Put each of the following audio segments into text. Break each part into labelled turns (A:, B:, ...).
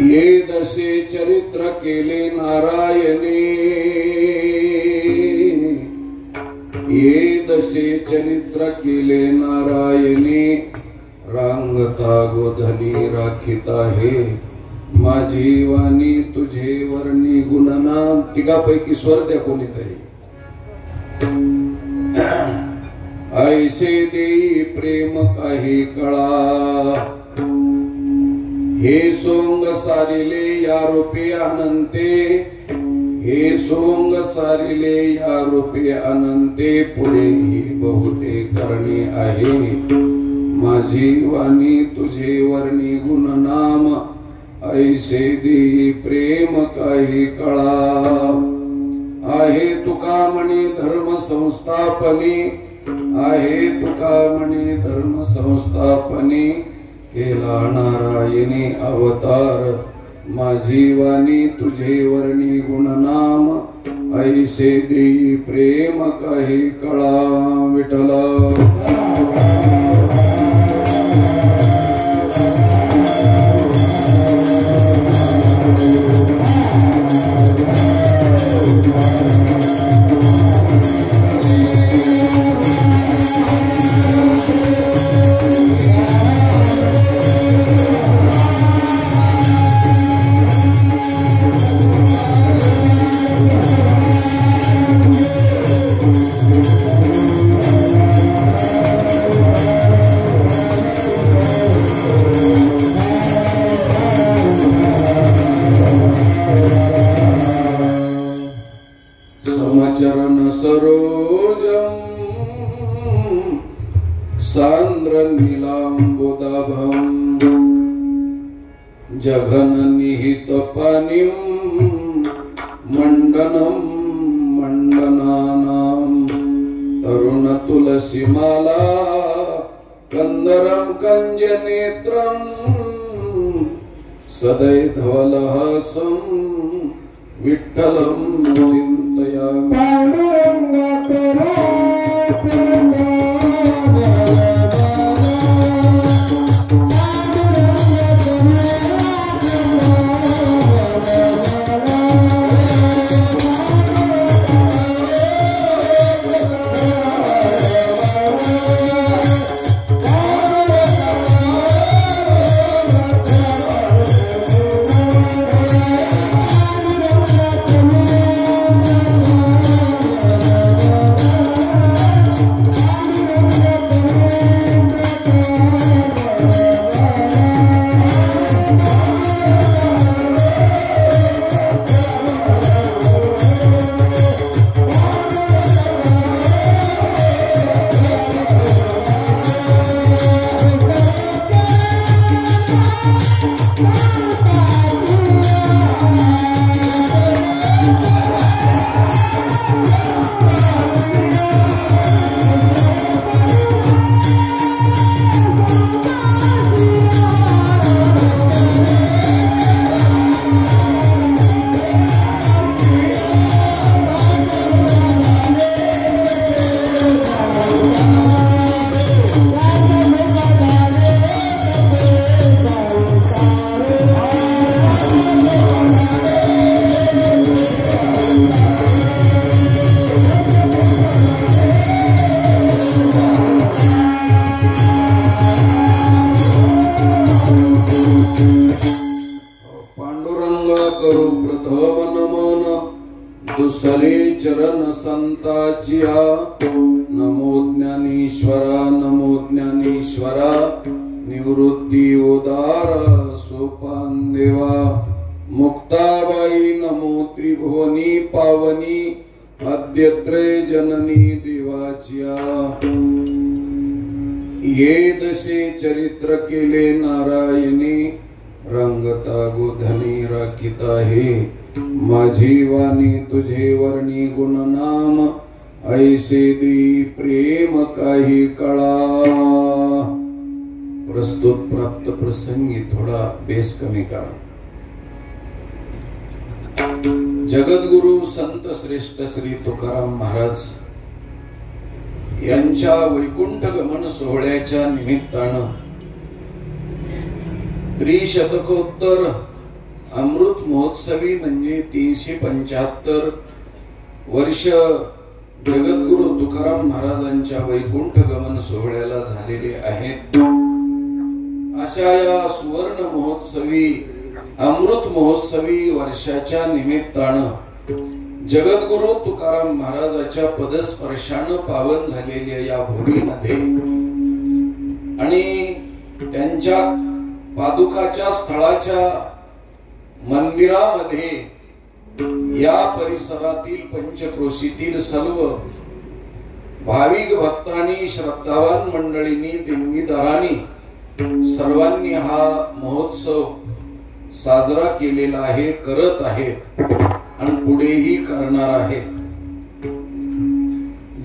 A: ये दशे चरित्र केले नारायणे, ये दशे चरित्र केले नारायणे, रांगता गोधनी राखिता हे, माझी वाणी तुझे वर्णी गुणनाम. तिघापैकी स्वर द्या कोणीतरी. ऐसे देई प्रेम काही कळा, हे सोंग सारिले या रूपे अनंते, हे सोंग सारिले या रूपे अनंते, पुढे ही बहुते करणे आहे, माझी वाणी तुझे वर्णी गुणनाम. ऐसे देई प्रेम काही कळा, आहे तुका म्हणे धर्म संस्थापने, आहे तुका म्हणे धर्म संस्थापने, केला नारायणी अवतार, माझी वाणी तुझे वर्णी गुणनाम. ऐसे देई प्रेम काही कळा. विठला चरण सरोजम सांद्र नीलांबुदाभम, जघन निहित पानिम मंडनम मंडनानाम, तरुण तुलसी माला कंदरम कंज नेत्रम, सदै धवलहासम विठ्ठलम चिंतयामि. दुसरे चरण संताचिया, नमो ज्ञानेश्वरा नमो ज्ञानेश्वरा, निवृत्ती उदार सोपान देवा. मुक्ताबाई नमो त्रिभुवनी पावनी, आद्यत्रय जननी देवाचिया. ये दशे चरित्र केले नारायणी, रंगता गोधनी राखिता हे, माझी वाणी तुझे वर्णी गुणनाम. ऐसे दी प्रेम काही कळा. प्रस्तुत प्राप्त प्रसंगी थोडा बेस कमी करा. जगद्गुरु संत श्रेष्ठ श्री तुकाराम महाराज यांच्या वैकुंठ गमन सोहळ्याच्या निमित्तानं त्रिशतकोत्तर अमृत महोत्सवी म्हणजे 375 वर्ष जगद्गुरु तुकाराम महाराजांच्या वैकुंठ गमन सोहळ्याला झालेले आहेत. अशा या सुवर्ण महोत्सवी अमृत महोत्सवी वर्षाच्या निमित्तानं जगद्गुरु तुकाराम महाराजाच्या पदस्पर्शानं पावन झालेल्या या भूमीमध्ये आणि त्यांच्या पादुकाच्या स्थळाच्या मंदिरामध्ये या परिसरातील पंचक्रोशीतील सर्व भाविक भक्तांनी, श्रद्धावान मंडळींनी, देणगीदारांनी सर्वांनी हा महोत्सव साजरा केलेला आहे, करत आहेत आणि पुढेही करणार आहेत.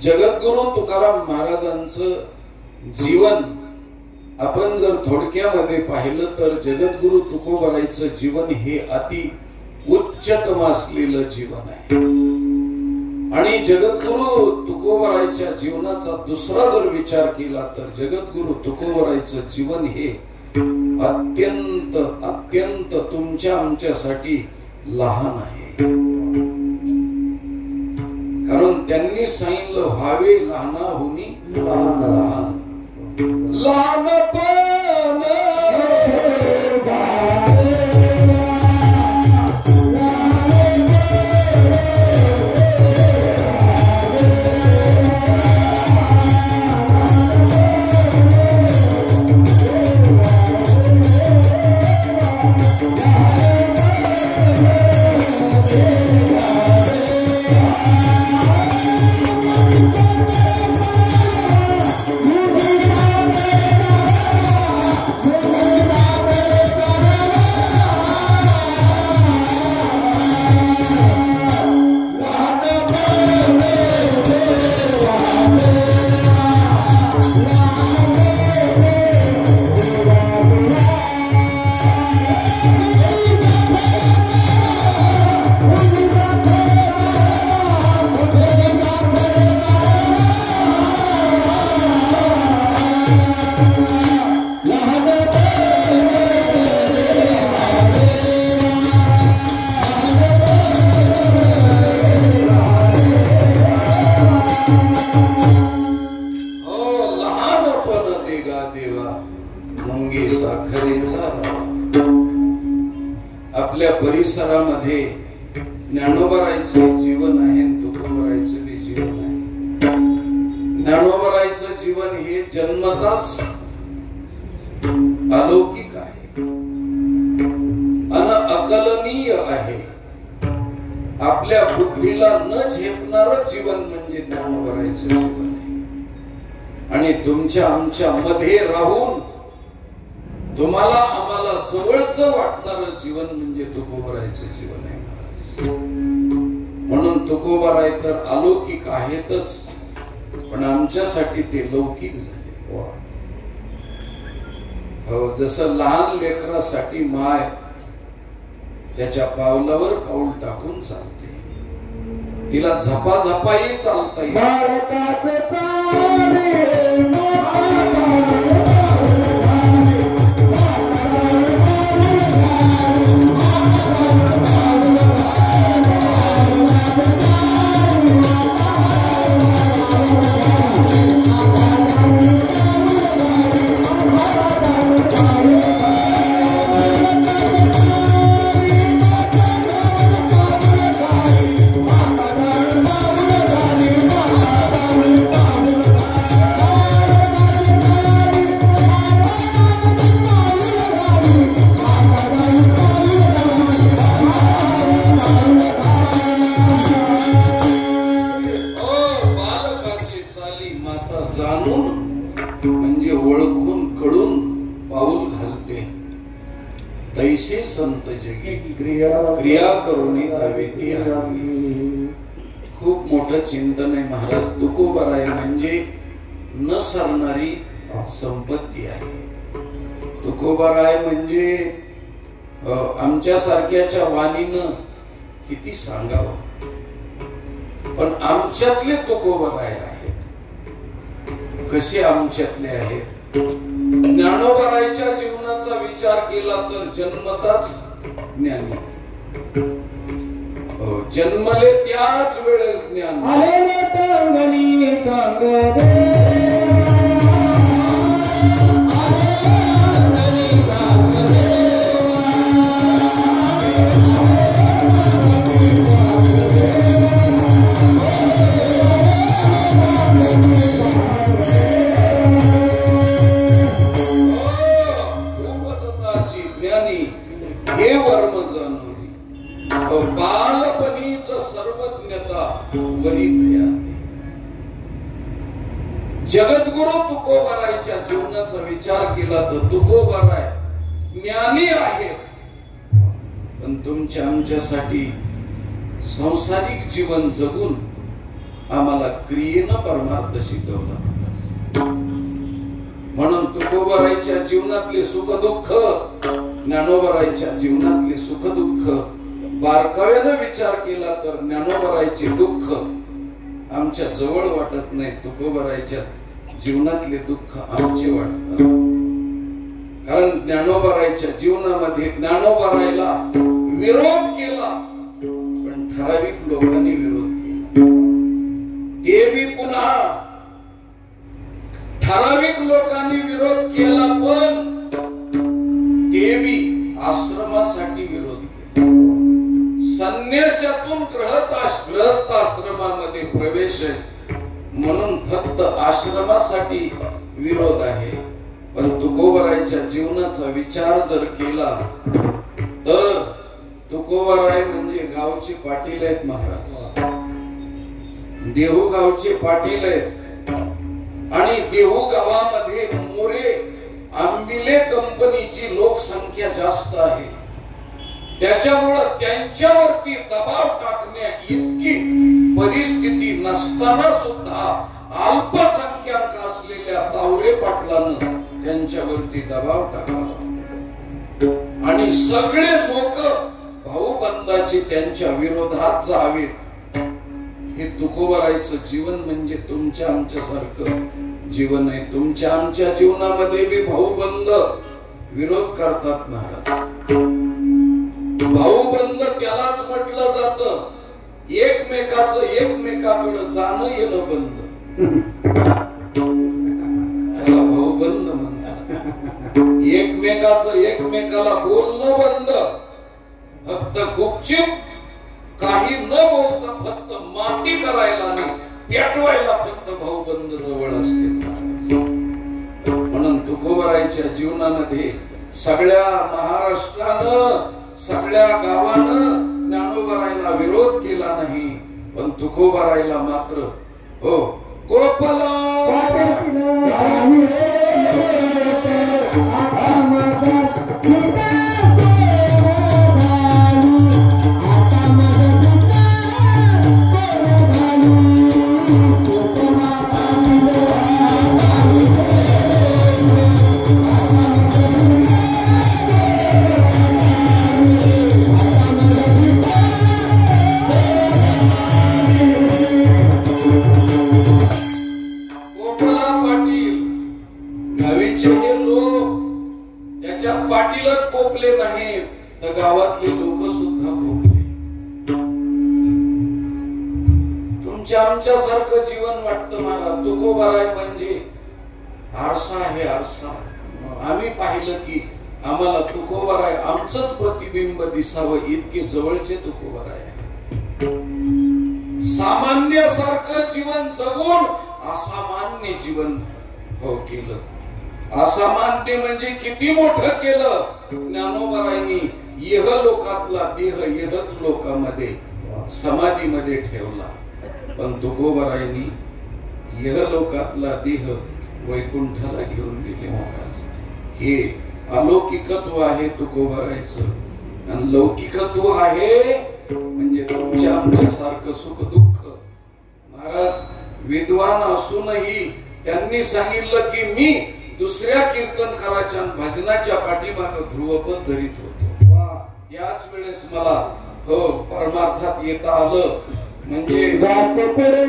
A: जगद्गुरु तुकाराम महाराजांचं जीवन आपण जर थोडक्यामध्ये पाहिलं तर जगद्गुरु तुकोबारायचं जीवन हे अति उच्चतम असलेलं जीवन आहे. आणि जगद्गुरु तुकोबारायच्या जीवनाचा दुसरा जर विचार केला तर जगद्गुरु तुकोबारायचं जीवन हे अत्यंत अत्यंत तुमच्या आमच्यासाठी लहान आहे. कारण त्यांनी सांगितलं व्हावे लहानाहुनी लहान. लहानपण आपल्या परिसरामध्ये ज्ञानोबारायचं जीवन आहे, तुकोबारायचं बी जीवन आहे. ज्ञानोबारायचं जीवन हे जन्मताच अलौकिक आहे, अकलनीय आहे. आपल्या बुद्धीला न झेपणार जीवन म्हणजे ज्ञानोबारायचं जीवन आहे. आणि तुमच्या आमच्या मध्ये राहून तुम्हाला आम्हाला जवळचं वाटणारं जीवन म्हणजे तुकोबारायचं जीवन आहे महाराज. म्हणून तुकोबाराय तर अलौकिक आहेतच, पण आमच्यासाठी ते लौकिक झाले. हो, जसं लहान लेकरासाठी माय त्याच्या पावलावर पाऊल टाकून चालते, तिला झपाझपाही चालता येईल. म्हणजे ओळखून कळून पाऊल घालते, तैसे संत जगी क्रिया करून दावेती. खूप मोठं चिंतन आहे महाराज. तुकोबाराय म्हणजे न सरणारी संपत्ती आहे. तुकोबाराय म्हणजे आमच्या सारख्याच्या वाणीनं किती सांगावं, पण आमच्यातले तुकोबाराय आहेत. कसे आमच्यातले आहेत ज्ञानोबारायच्या जीवनाचा विचार केला तर जन्मताच ज्ञानी, जन्मले त्याच वेळेस ज्ञान. हे वर्म जाणवली, बालपणीच सर्वज्ञता वरित या. जगद्गुरु तुकोबारायच्या जीवनाचा विचार केला तर तुकोबाराय ज्ञानी आहेत, पण तुमच्या आमच्यासाठी सांसारिक जीवन जगून आम्हाला क्रियेनं परमार्थ शिकवला. म्हणून तुकोबारायच्या जीवनातले सुख दुःख, ज्ञानोबारायच्या जीवनातले सुख दुःख बारकाव्यानं विचार केला तर ज्ञानोबारायचे दुःख आमच्या जवळ वाटत नाही, तुकोबारायच्या जीवनातले दुःख आमचे वाटतात. कारण ज्ञानोबारायच्या जीवनामध्ये ज्ञानोबारायला विरोध केला, पण ठराविक लोकांनी विरोध केला. ते बी पुन्हा ठराविक लोकांनी विरोध केला, पण ते बी आश्रमासाठी विरोध केला. संन्यासातून गृहस्थ आश्रमामध्ये प्रवेश आहे म्हणून फक्त आश्रमासाठी विरोध आहे. पण तुकोबारायच्या जीवनाचा विचार जर केला तर तुकोबाराय म्हणजे गावचे पाटील आहेत महाराज, देहू गावचे पाटील आहेत. आणि देहू गावामध्ये मोरे आंबिले कंपनीची लोकसंख्या जास्त आहे, त्याच्यामुळे त्यांच्यावरती दबाव टाकण्या इतकी परिस्थिती नसताना सुद्धा अल्पसंख्याक असलेल्या तावरे पाटलानं त्यांच्यावरती दबाव टाकावा आणि सगळे लोक भाऊबंदाचे त्यांच्या विरोधात जावेत. हे तुकोबारायचं जीवन म्हणजे तुमच्या आमच्या सारखं जीवन आहे. तुमच्या आमच्या जीवनामध्ये बी भाऊबंद विरोध करतात महाराज. भाऊबंद त्यालाच म्हटलं जातं एकमेकाचं एकमेकाकडे जाणं येणं बंद, त्याला भाऊबंद म्हणतात. एकमेकाचं एकमेकाला बोलणं बंद, फक्त गुपचूप काही न बोलता फक्त माती करायला आणि पेटवायला फक्त भाऊबंद जवळ असते. म्हणून तुकोबारायच्या जीवनामध्ये सगळ्या महाराष्ट्रानं सगळ्या गावानं ज्ञानोबारायला विरोध केला नाही, पण तुकोबारायला मात्र हो गोपाला पाटीलच कोपले नाहीत तर गावातले लोक सुद्धा कोपले. तुमच्या आमच्या सारखं जीवन वाटतं मला. तुकोबाराय म्हणजे आरसा आहे, आरसा. आम्ही पाहिलं की आम्हाला तुकोबाराय आमचंच प्रतिबिंब दिसावं इतके जवळचे तुकोबाराय आहे. सामान्य सारखं जीवन जगून असामान्य जीवन हो केलं. असामान्य म्हणजे किती मोठं केलं. ज्ञानोबारायांनी यह लोकातला देह यहच लोकांमध्ये समाधीमध्ये ठेवला, पण तुकोबारायांनी यह लोकातला देह वैकुंठाला घेऊन गेले महाराज. हे अलौकिकत्व आहे तुकोबारायचं. आणि लौकिकत्व आहे म्हणजे तुमच्या आमच्या सारखं सुख दुःख. महाराज विद्वान असूनही त्यांनी सांगितलं की मी दुसऱ्या कीर्तनकाराच्या भजनाच्या पाठीमागे ध्रुवपद धरीत होतो. त्याच वेळेस मला हो परमार्थात येता आलं. म्हणजे पुढे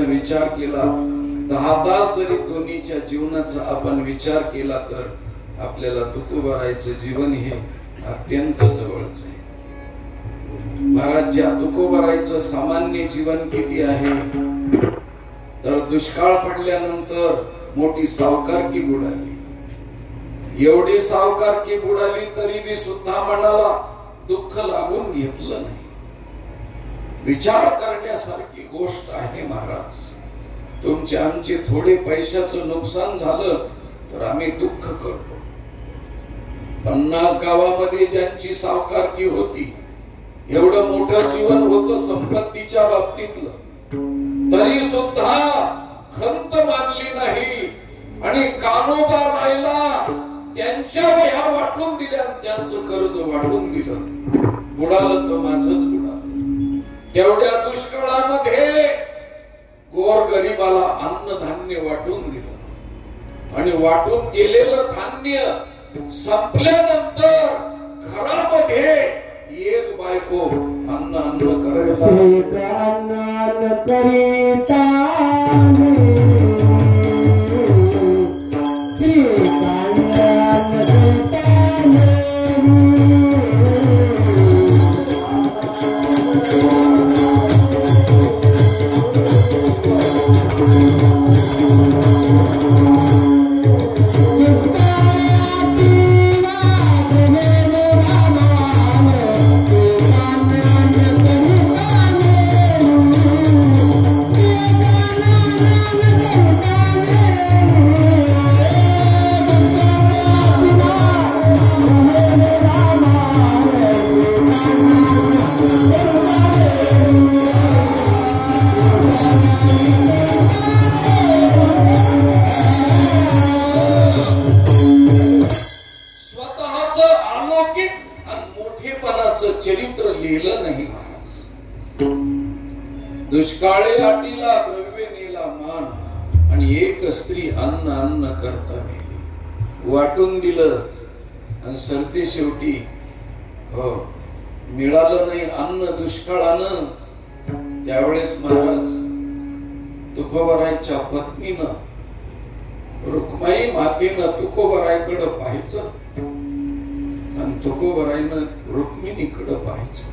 A: विचार केला 10 जरी दोन्हीच्या जीवनाचा आपण विचार केला तर आपल्याला तुकोबारायचं जीवन हे अत्यंत जवळच आहे। महाराज या तुकोबारायचं सामान्य जीवन किती आहे तर दुष्काळ पडल्यानंतर मोठी सावकारकी बुडाली, एवढी सावकारकी बुडाली तरी बी सुद्धा मनाला दुःख लागून घेतलं नाही। विचार करण्यासारखी गोष्ट आहे महाराज। तुमचे आमचे थोडे पैशाचं नुकसान झालं तर आम्ही दुःख करतो। 50 गावामध्ये ज्यांची सावकारकी होती, एवढं मोठं जीवन होतं संपत्तीच्या बाबतीतलं, तरी सुद्धा खंत मानली नाही आणि कानोबा राहिला त्यांच्या वह्या वाटून दिल्या, त्यांचं कर्ज वाटून दिलं। बुडालं तर माझंच बुडालं। तेवढ्या दुष्काळामध्ये गोरगरिबाला अन्नधान्य वाटून दिलं आणि वाटून गेलेलं धान्य संपल्यानंतर घरामध्ये एक बायको अन्न करीता चरित्र लिहिलं नाही महाराज। दुष्काळे आटीला द्रव्य नेला मान आणि एक स्त्री अन्न करता मेली। वाटून दिलं आणि सरते शेवटी हो मिळालं नाही अन्न दुष्काळानं। त्यावेळेस महाराज तुकोबारायच्या पत्नीनं रुक्माई मातेनं तुकोबारायकडे पाहायचं आणि तुकोबारायनं रुक्मिणीकडे पाहायचं।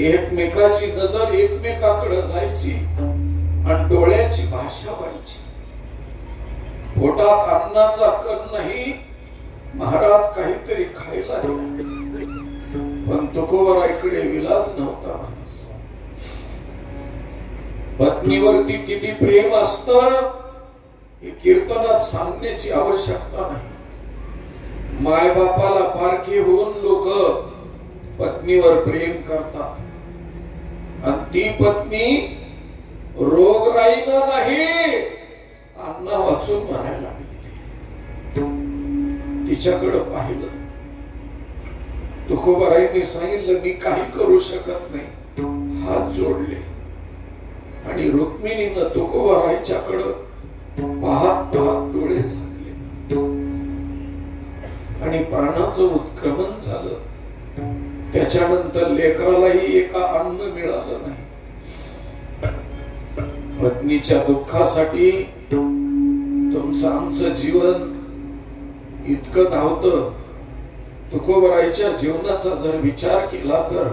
A: एकमेकाची नजर एकमेकाकडे जायची आणि डोळ्याची भाषा व्हायची। पोटात अन्नाचा कण नाही महाराज, काहीतरी खायला द्या, पण तुकोबारायकडे विलास नव्हता महाराज। पत्नीवरती किती प्रेम असतं हे कीर्तनात सांगण्याची आवश्यकता नाही। माय बापाला पारखी होऊन लोक पत्नीवर प्रेम करतात आणि ती पत्नी रोगराईनं नाही अन्न वाचून मरायला लागली। तिच्याकडे पाहिलं, तुकोबाराईंनी सांगितलं मी काही करू शकत नाही, हात जोडले आणि रुक्मिणीनं तुकोबाराईच्याकडे पाहत पाहत डोळे झाकले आणि प्राणाचं उत्क्रमण झालं। त्याच्यानंतर लेकरालाही एका अन्न मिळालं नाही। पत्नीच्या दुःखासाठी तुमचं आमचं जीवन इतकं धावतं। तुकोबाराईच्या जीवनाचा जर विचार केला तर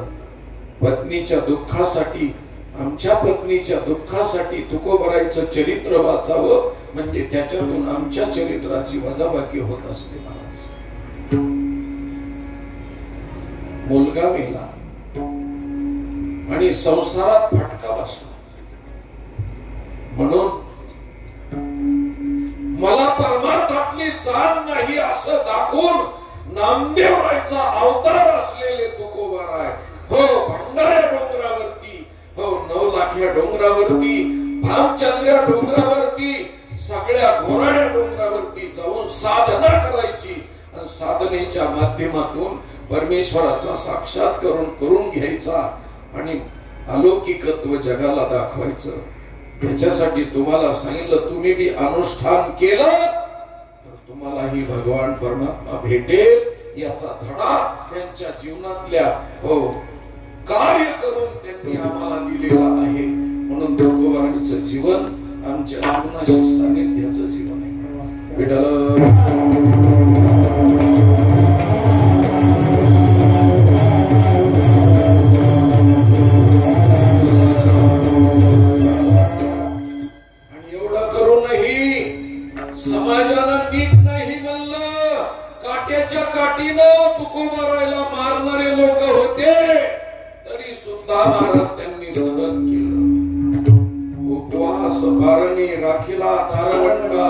A: पत्नीच्या दुःखासाठी, आमच्या पत्नीच्या दुःखासाठी तुकोबाराईचं चरित्र वाचावं म्हणजे त्याच्यातून आमच्या चरित्राची वजाबाकी होत असते महाराज. मुलगा मेला आणि संसारात फटका बसला, म्हणून मला परमार्थातली जाण नाही असं दाखवून नामदेवरायचा अवतार असलेले तुकोबाराय हो भंडाऱ्या डोंगरावरती, हो 9 लाख्या डोंगरावरती, भामचंद्र्या डोंगरावरती, सगळ्या घोराड्या डोंगरावरती जाऊन साधना करायची आणि साधनेच्या माध्यमातून परमेश्वराचा साक्षात्कार करून घ्यायचा आणि अलौकिकत्व जगाला दाखवायचं. याच्यासाठी तुम्हाला सांगितलं, तुम्ही बी अनुष्ठान केलं तर तुम्हालाही भगवान परमात्मा भेटेल याचा धडा त्यांच्या जीवनातल्या हो कार्य करून त्यांनी आम्हाला दिलेला आहे. म्हणून तुकोबारांचं जीवन आमच्या जीवनाशी सानिध्याचं जीवन आहे. विठ्ठल समाजानं नीट नाही म्हणलं, काट्याच्या काठीनं तुकोबारायला मारणारे लोक होते, तरी सुद्धा महाराज त्यांनी सहन केलं. उपवास बारणी राखीला दारवंटा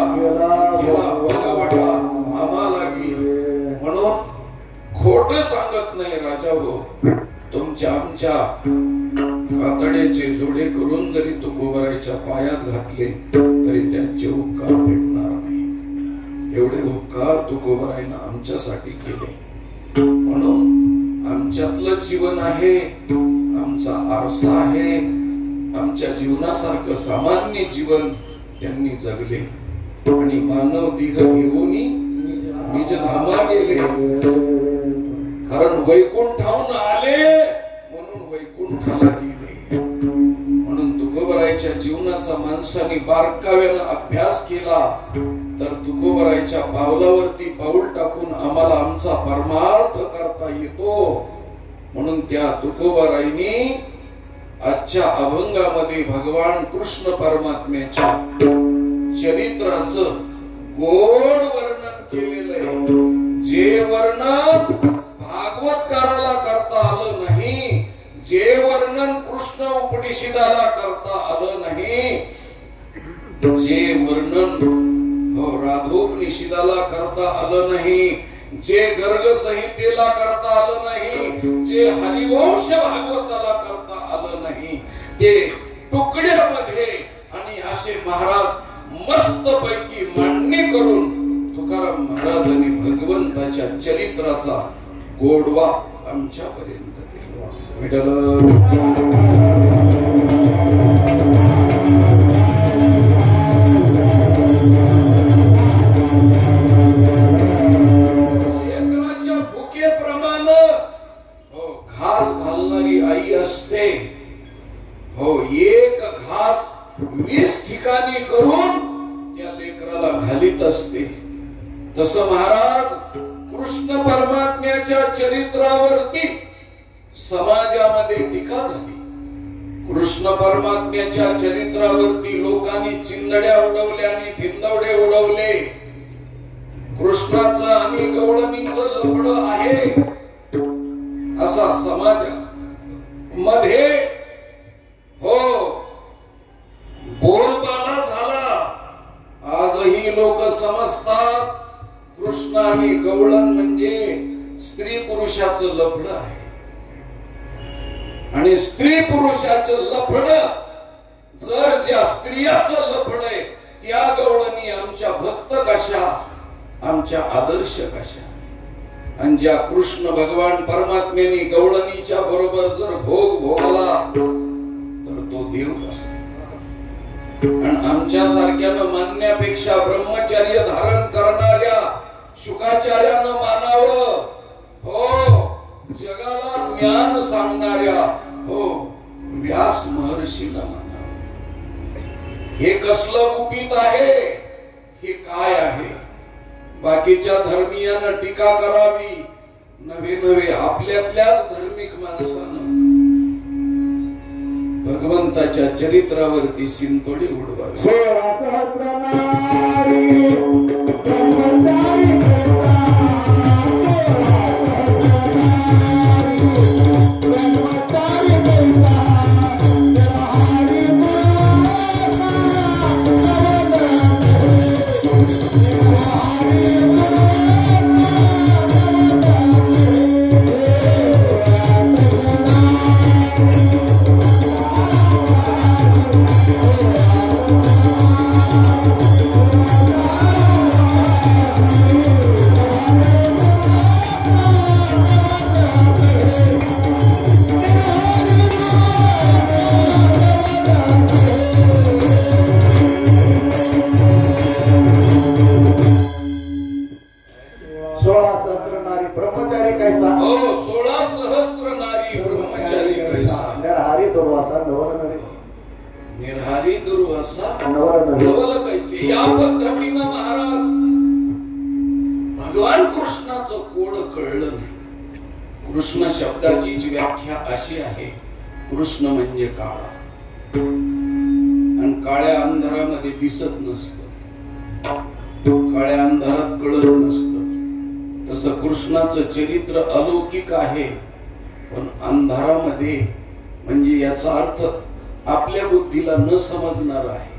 A: केला भोगवटा आम्हाला गी. म्हणून खोट सांगत नाही राजा हो, तुमच्या आमच्या कातड्याचे जोडे करून जरी तुकोबारायच्या पायात घातले तरी त्यांचे उपकार भेटणार नाही. एवढे उपकार तुकोबारायनं आमच्यासाठी केले. म्हणून आमच्यातलं जीवन आहे, आमचा आरसा आहे, आमच्या जीवनासारखं सामान्य जीवन त्यांनी जगले आणि मानव देह घेऊन निज धामा गेले. कारण वैकुंठाहून आले म्हणून वैकुंठाला गेले. म्हणून तुकोबारायच्या जीवनाचा माणसाने बारकाव्यानं अभ्यास केला तर तुकोबारायच्या पावलावरती पाऊल टाकून आम्हाला आमचा परमार्थ करता येतो. म्हणून त्या तुकोबारायनी आजच्या अभंगामध्ये भगवान कृष्ण परमात्म्याच्या चरित्राचं गोड वर्णन केलेलं आहे. जे वर्णन भागवतकाराला करता आलं नाही, जे वर्णन कृष्ण उपनिषदाला करता आलं नाही, जे वर्णन राधोपनिषदाला करता आलं नाही, जे गर्ग संहितेला करता आलं नाही, जे हरिवंश भागवताला करता आलं नाही, ते तुकड्यामध्ये आणि असे महाराज मस्त पैकी मांडणी करून तुकाराम महाराजांनी भगवंताच्या चरित्राचा गोडवा आमच्या पर्यंत दिला. विठ्ठल घास घालणारी आई असते हो. एक घास 20 ठिकाणी करून त्या लेकराला घालीत असते. तसं महाराज कृष्ण परमात्म्याच्या चरित्रावरती समाजामध्ये टीका झाली. कृष्ण परमात्म्याच्या चरित्रावरती लोकांनी चिंदड्या उडवल्या आणि धिंदवडे उडवले. कृष्णाचं आणि गवळणीचं लफडं आहे असा समाज मध्ये हो बोलबाला झाला. आजही लोक समजतात कृष्ण आणि गवळण म्हणजे स्त्री पुरुषाचं लफडं आहे आणि स्त्री पुरुषाचं लफडं जर ज्या स्त्रियाचं लफडं आहे त्या गवळणी आमच्या भक्त कशा, आमच्या आदर्श कशा. आणि ज्या कृष्ण भगवान परमात्म्याने गवळणीच्या बरोबर जर भोग भोगला तर तो देव कसा. आणि आमच्या सारख्यानं मानण्यापेक्षा ब्रह्मचर्य धारण करणाऱ्या शुकाचार्यानं मानावं हो. जगाला ज्ञान सांगणाऱ्या हो व्यास महर्षीला मानावं. हे कसलं गुपित आहे, हे काय आहे. बाकीच्या धर्मीयानं टीका करावी, नवे नवे आपल्यातल्याच धार्मिक माणसानं भगवंताच्या चरित्रावरती शिंतोडे उडवावे.
B: 16 सहस्र नारी ब्रह्मचारी
A: निर्हारी दुर्वासा नवल कैसे. या पद्धतीनं महाराज भगवान कृष्णाचं कोड कळलं नाही. कृष्ण शब्दाचीच व्याख्या अशी आहे, कृष्ण म्हणजे काळा, आणि काळ्या अंधारामध्ये दिसत नसतं, काळ्या अंधारात कळत नसतं. तसं कृष्णाचं चरित्र अलौकिक आहे, पण अंधारामध्ये, म्हणजे याचा अर्थ आपल्या बुद्धीला न समजणार आहे.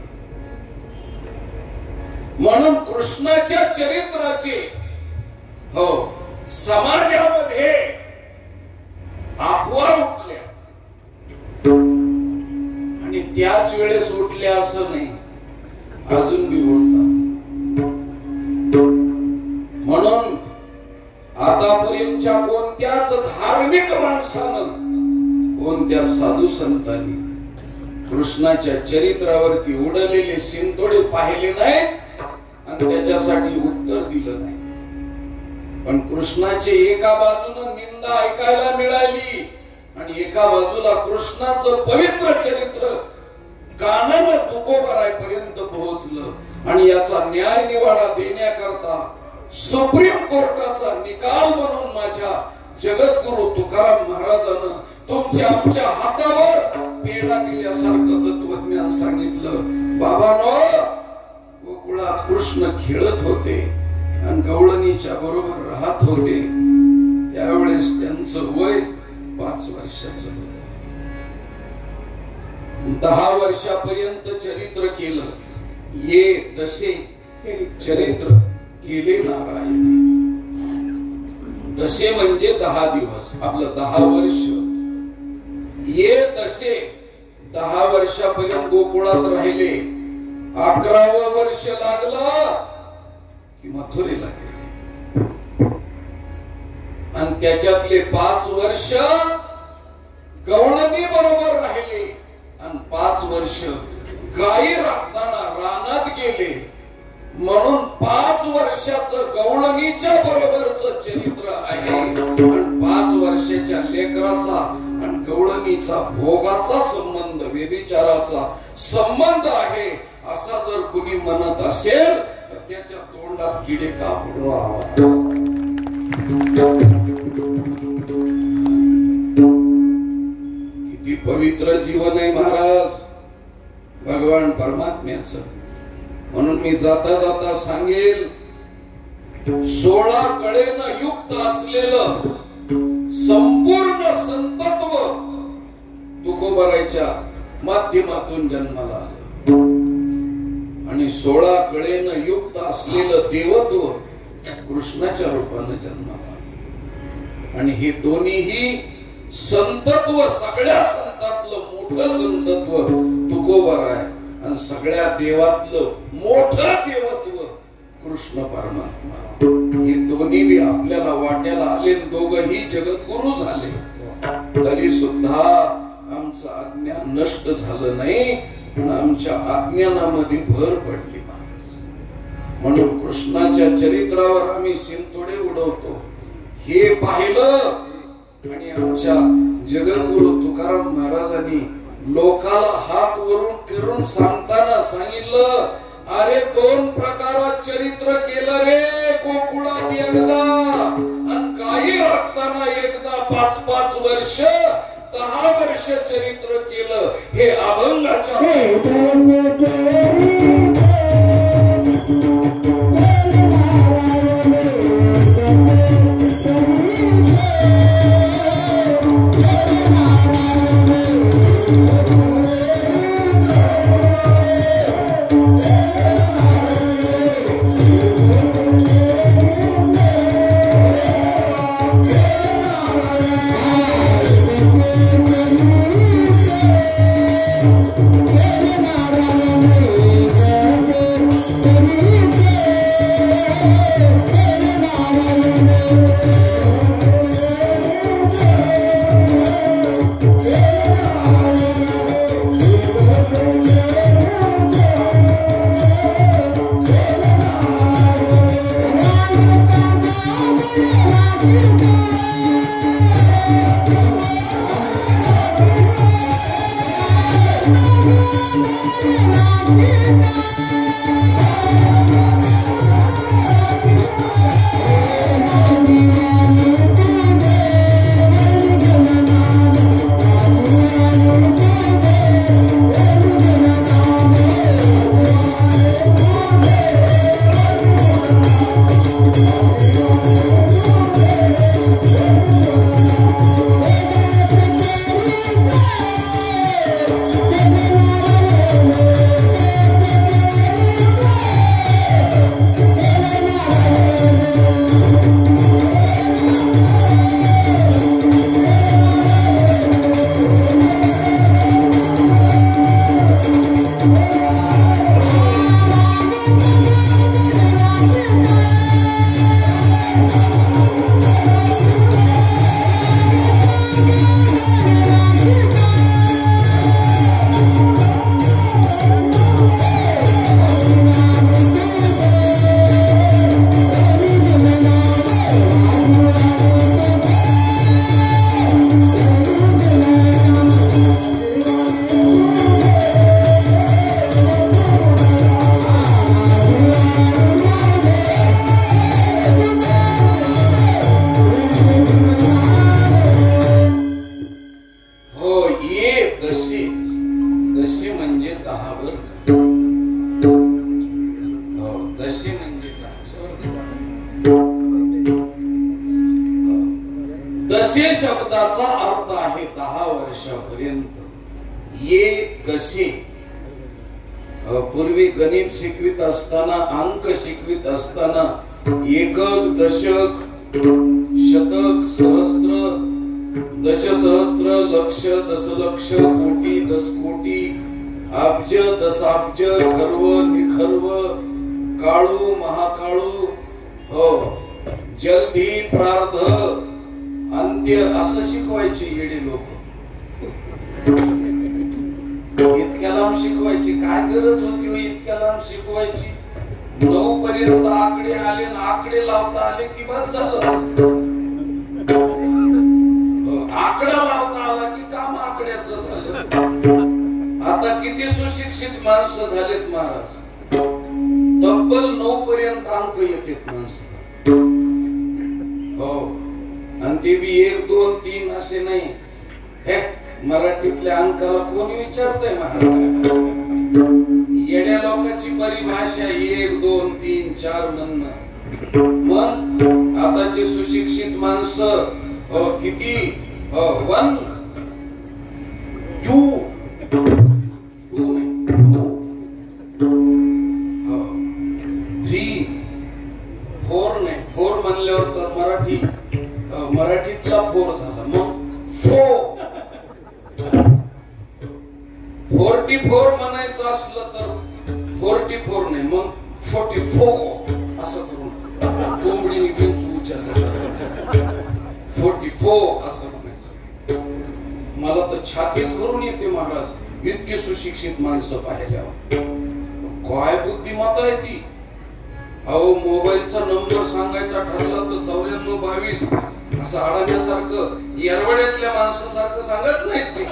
A: म्हणून कृष्णाच्या चरित्राचे हो समाजामध्ये अफवा उठल्या, आणि त्याच वेळेस उठल्या असं नाही, अजून बी उठतात. म्हणून आतापर्यंतच्या कोणत्याच धार्मिक माणसानं, कोणत्या साधू संतांनी कृष्णाच्या चरित्रावरती उडलेले शिंतोडे पाहिले नाहीत आणि त्याच्यासाठी उत्तर दिलं नाही. पण कृष्णाचे एका बाजूने निंदा ऐकायला मिळाली आणि एका बाजूला कृष्णाचं पवित्र चरित्र कानानं तुकोबारायपर्यंत पोहोचलं, आणि याचा न्याय निवाडा देण्याकरता सुप्रीम कोर्टाचा निकाल म्हणून माझ्या जगद्गुरु तुकाराम महाराजांना तुमच्या आमच्या हातावर पेढा दिल्यासारखं तत्वज्ञान सांगितलं. बाबांनो, गोकुळात कृष्ण खेळत होते आणि गवळणीच्या बरोबर राहत होते, त्यावेळेस त्यांचं वय 5 वर्षाचं होतं. 10 वर्षापर्यंत चरित्र केलं, ये दशे चरित्र केले नारायण. दशे म्हणजे 10 दिवस, आपलं 10 वर्ष. ये दशे 10 वर्षापर्यंत गोकुळात राहिले. 11वं वर्ष लागलं की मथुरेला गेले, आणि त्याच्यातले 5 वर्ष गवळणी बरोबर राहिले, आणि 5 वर्ष गायी राखताना रानात गेले. म्हणून 5 वर्षाचं गवळणीच्या बरोबरच चरित्र आहे, आणि 5 वर्षाच्या लेकराचा आणि गवळणीचा भोगाचा संबंध, व्यभिचाराचा संबंध आहे, असा जर कुणी म्हणत असेल तर त्याच्या तोंडात किडे का पडवा. किती पवित्र जीवन आहे महाराज भगवान परमात्म्याचं. म्हणून मी जाता जाता सांगेल, 16 कळेनं युक्त असलेलं संपूर्ण संतत्व तुकोबारायच्या माध्यमातून जन्माला आलं, आणि 16 कळेनं युक्त असलेलं देवत्व कृष्णाच्या रूपाने जन्माला आलं. आणि हे दोन्हीही संतत्व, सगळ्या संतातलं मोठं संतत्व तुकोबाराय, आणि सगळ्या देवातलं मोठं देवत्व कृष्ण परमात्मा. हे दोन्ही बी आपल्याला वाट्याला आले, दोघही जगद्गुरु झाले, तरी सुद्धा आमचं अज्ञान नष्ट झालं नाही, पण आमच्या अज्ञानामध्ये भर पडली माणूस. म्हणून कृष्णाच्या चरित्रावर आम्ही शिंतोडे उडवतो, हे पाहिलं. आणि आमच्या जगद्गुरु तुकाराम महाराजांनी लोकाला हात वरून फिरून सांगताना सांगितलं, अरे 2 प्रकारात चरित्र केलं रे गोकुळात एकदा, आणि गायी राखताना एकदा 5-5 वर्ष, 10 वर्ष चरित्र केलं हे अभंगाच्या दशे शब्दाचा अर्थ आहे 10 वर्षापर्यंत. ये दशे पूर्वी गणित शिकवित असताना अंक शिकवित असताना एकक दशक शतक सहस्त्र दशसहस्त्र लक्ष दशलक्ष कोटी दशकोटी अब्ज दशाब्ज खर्व निखर्व काळू महाकाळू हो जल्दी प्रार्ध अंत्य असं शिकवायचे येडे लोक. इतक्या लांब शिकवायची काय गरज होती? इतक्या लांब शिकवायची 9 पर्यंत आकडे आले ना आकडे लावता आले की बस झालं. आकडा लावता आला की काम आकड्याचं झालं. आता किती सुशिक्षित माणसं झालेत महाराज. तब्बल 9 पर्यंत अंक येतात माणसं. हो आणि ते बी 1 2 3 असे नाही. हे मराठीतल्या अंकाला कोणी विचारतय महाराज? येड्या लोकांची परिभाषा 1 2 3 4 म्हणणं. मग आताचे सुशिक्षित माणसं किती 1 2 3 4 नाही. 4 म्हणल्यावर तर मराठीतला 4 झाला. मग 44 म्हणायचं असलं तर 44 नाही मग 44 असं करून कोंबडीने बेंच उचलल्यासारखं 44 असं म्हणायचं. मला तर छातीच भरून येते महाराज इतके सुशिक्षित माणसं पाहिल्यावर. काय बुद्धिमत्ता आहे ती. अहो मोबाईलचा नंबर सांगायचा ठरला तर 94 22 असं अडण्यासारखं येरवड्यातल्या माणसासारखं सांगत नाहीत ते.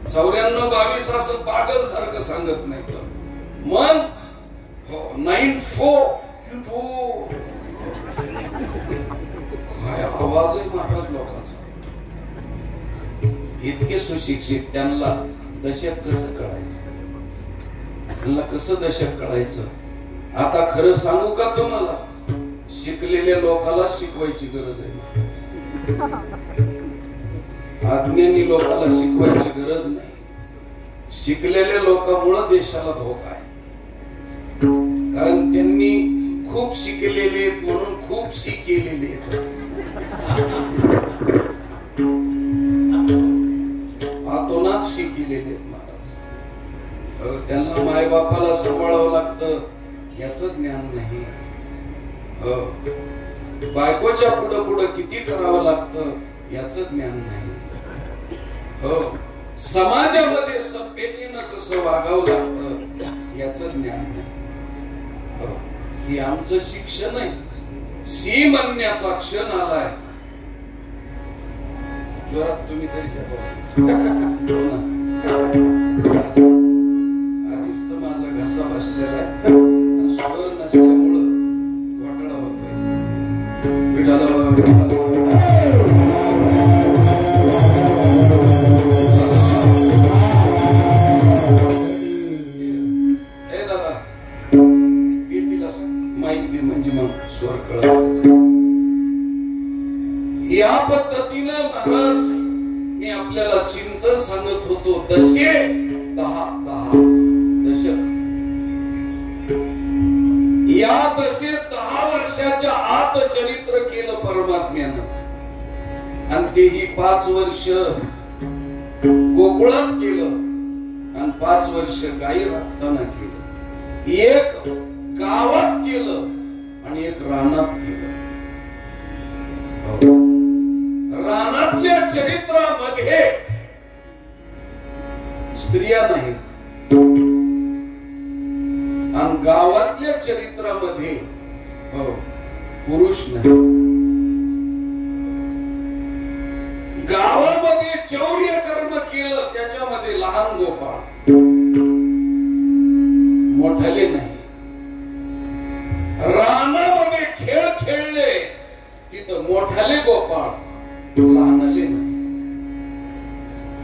A: 94 22 असं पागल सारखं सांगत नाही. तर मन 9422 काय आवाज आहे महाराज लोकांचा. इतके सुशिक्षित, त्यांना दशक कसं कळायचं, त्यांना कसं दशक कळायचं? आता खरं सांगू का तुम्हाला, शिकलेल्या लोकांना शिकवायची गरज आहे, अज्ञानी लोकांना शिकवायची गरज नाही. शिकलेल्या लोकांमुळे देशाला धोका आहे, कारण त्यांनी खूप शिकलेले आहेत म्हणून खूप शिकेलेले आहेत. आतोनात शिकलेले आहेत महाराज. त्यांना मायबापाला सांभाळावं लागतं याच ज्ञान नाही. बायकोच्या पुढं पुढं किती करावं लागतं याच ज्ञान नाही. समाजामध्ये सभ्यतेनं कसं वागावं लागतं याच ज्ञान नाही. हे आमचं शिक्षण आहे. सी म्हणण्याचा क्षण आलाय. जोरात तुम्ही तरी आधीच तर माझा घसा बसलेला आहे, स्वर नसल्यामुळं वाटाळा होतोय. विठाला स्वर कळत. या पद्धतीनं महाराज मी आपल्याला चिंतन सांगत होतो. दशे 10 दशक. या दशे 10 वर्षाच्या आत चरित्र केलं परमात्म्यानं, आणि तेही 5 वर्ष गोकुळात केलं आणि 5 वर्ष गाई राखताना केलं. एक गावात केलं आणि एक रानात केलं. रानातल्या चरित्रामध्ये स्त्रिया नाहीत आणि गावातल्या चरित्रामध्ये पुरुष नाही. गावामध्ये चौर्य कर्म केलं त्याच्यामध्ये लहान गोपाळ, मोठाले नाही. रानामध्ये खेळ खेळले तिथं मोठाले गोपाळ, लहानले नाही.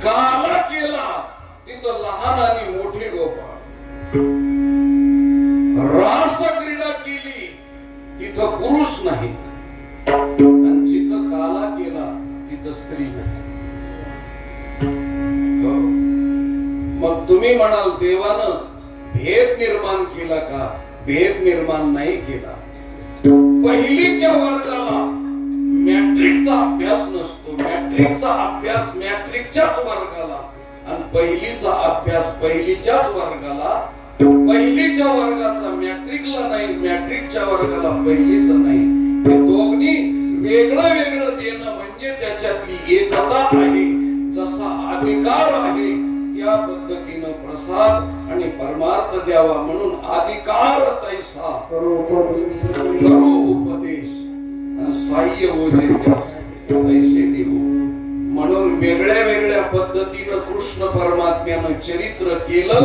A: काला केला तिथं लहान आणि मोठे गोपाळ. रास क्रीडा केली तिथं पुरुष नाही आणि जिथं काला केला तिथं स्त्री नाही. मग तुम्ही म्हणाल देवानं भेद निर्माण केला का? भेद निर्माण नाही केला. पहिलीच्या वर्गाला मॅट्रिकचा अभ्यास नसतो. मॅट्रिकचा अभ्यास मॅट्रिकच्याच वर्गाला आणि पहिलीचा अभ्यास पहिलीच्याच वर्गाला. पहिलीच्या वर्गाचा मॅट्रिकला नाही, मॅट्रिकच्या वर्गाला पहिलीचा नाही. हे दोघी वेगळं वेगळं देणं म्हणजे त्याच्यातली एकता आहे. जसा अधिकार आहे त्या पद्धतीनं प्रसाद आणि परमार्थ द्यावा म्हणून अधिकार तैसा करो उपदेश साह्य ओझे त्यास तैसे देऊ. म्हणून वेगळ्या वेगळ्या पद्धतीनं कृष्ण परमात्म्यानं चरित्र केलं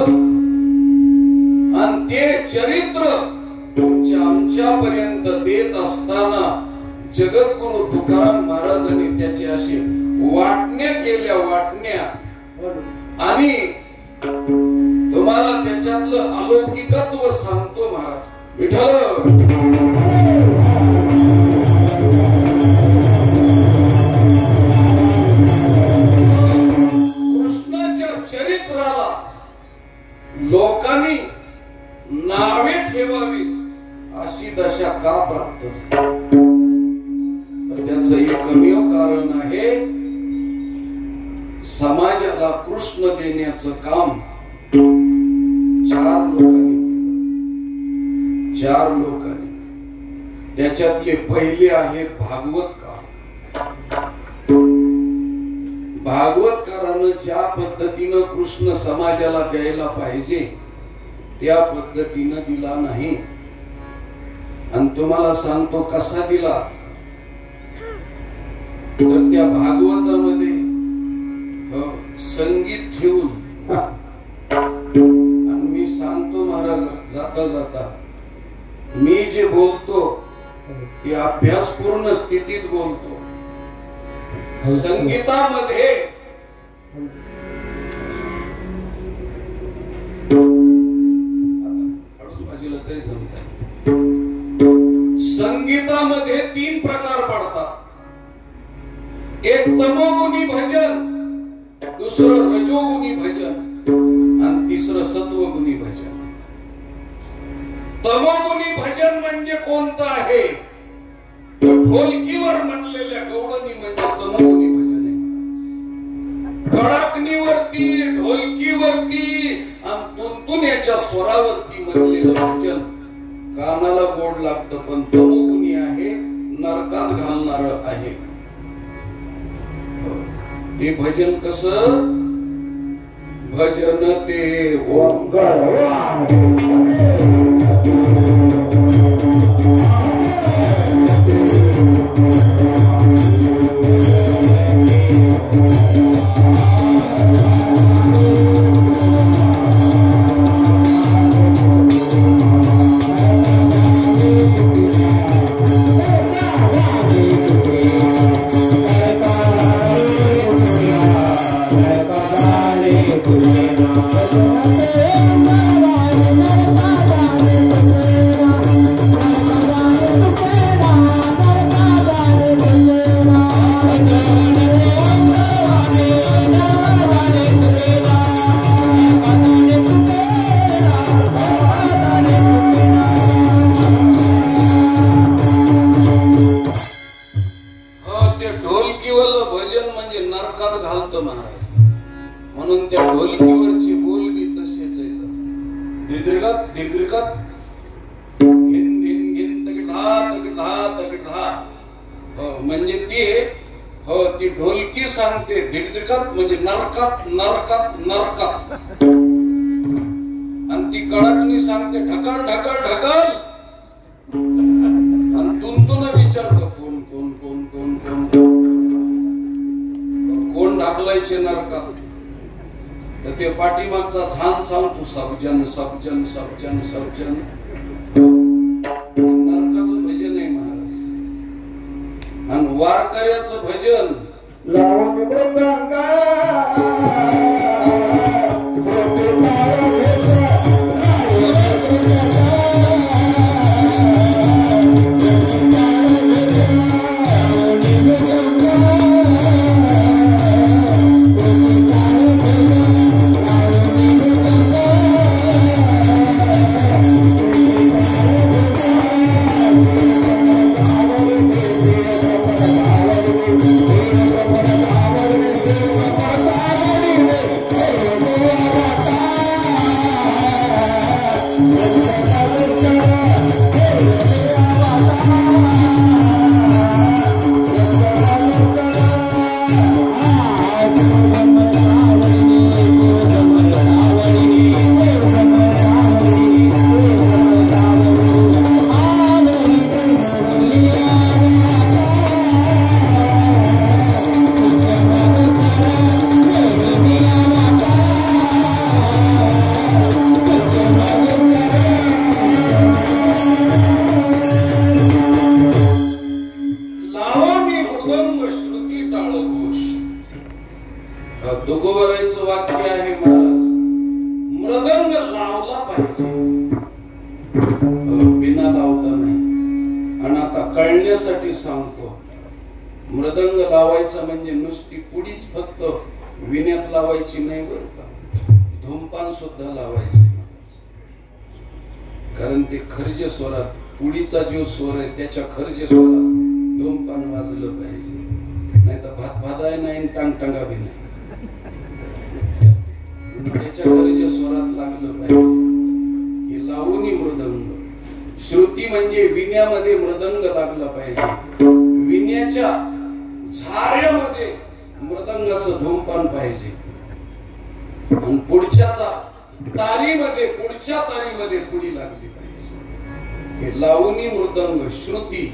A: आणि ते चरित्र तुमच्या आमच्यापर्यंत देत असताना जगद्गुरु तुकाराम महाराजांनी त्याचे असे वाटण्या केल्या. वाटण्या आणि तुम्हाला त्याच्यातलं अलौकिकत्व सांगतो महाराज. विठ्ठल कृष्णाच्या चरित्राला लोकांनी नावे ठेवावी अशी दशा का प्राप्त झाली? तर त्याचं एकमेव कारण आहे समाजाला कृष्ण देण्याचं काम 4 लोकांनी केलं. 4 लोकांनी. त्याच्यातले पहिले आहेत भागवतकार. भागवतकारानं ज्या पद्धतीनं कृष्ण समाजाला द्यायला पाहिजे त्या पद्धतीनं दिला नाही. आणि तुम्हाला सांगतो कसा दिला. तर त्या भागवतामध्ये संगीत ठेवून आणि मी सांगतो महाराज जाता जाता मी जे बोलतो ते अभ्यासपूर्ण स्थितीत बोलतो. संगीतामध्ये हळूच बाजूला तरी जमत आहे. संगीतामध्ये 3 प्रकार पडतात. एक तमोगुणी भजन, दुसरं रजोगुणी भजन आणि तिसरं सत्वगुणी भजन. तमोगुणी भजन म्हणजे कोणतं आहे? ढोलकीवर म्हणलेल्या गवळणी म्हणजे तमोगुणी भजन आहे. कडकणीवरती, ढोलकीवरती आणि तुंतुण्याच्या स्वरावरती म्हणलेलं भजन कानाला गोड लागतं, पण तमोगुणी आहे, नरकात घालणार आहे. ते भजन कसं? भजन ते ओंकार म्हणजे ती ढोलकी सांगते दीर्घकात म्हणजे नरकात नरकात नरकात, आणि ती कडकणी सांगते ढकल ढकल ढकल, आणि तुंतून विचारतो कोण कोण कोण कोण कोण कोण ढकलायचे नरकात. तर ते पाठीमागचा छान सांगतो सबजन सबजन सबजन सबजन. नरकाचं भजन आहे महाराज. आणि वारकऱ्याचं भजन
B: लावून मृदंग
A: तुकोबरायचं वाक्य आहे महाराज, मृदंग लावला पाहिजे, बिना लावता नाही. आणि आता कळण्यासाठी सांगतो, मृदंग लावायचा म्हणजे नुसती पुडीच फक्त विण्यात लावायची नाही बरं का, धूमपान सुद्धा लावायचं. कारण ते खर्जे स्वरात, पुडीचा जो स्वर आहे त्याच्या खर्जे स्वरात धूमपान वाजलं पाहिजे, नाही तर भात भादाय नाही, टांग टांगा बी नाही, त्याच्या खर्जे स्वरात लागलं पाहिजे. हे लावणी मृदंग. श्रुती म्हणजे विण्यामध्ये मृदंग लागला पाहिजे, विण्याच्या झाऱ्यामध्ये मृदंगाचं धूमपान पाहिजे, आणि पुढच्याचा तारीमध्ये, पुढच्या तारीमध्ये पुडी लागली पाहिजे. हे लावणी मृदंग श्रुती.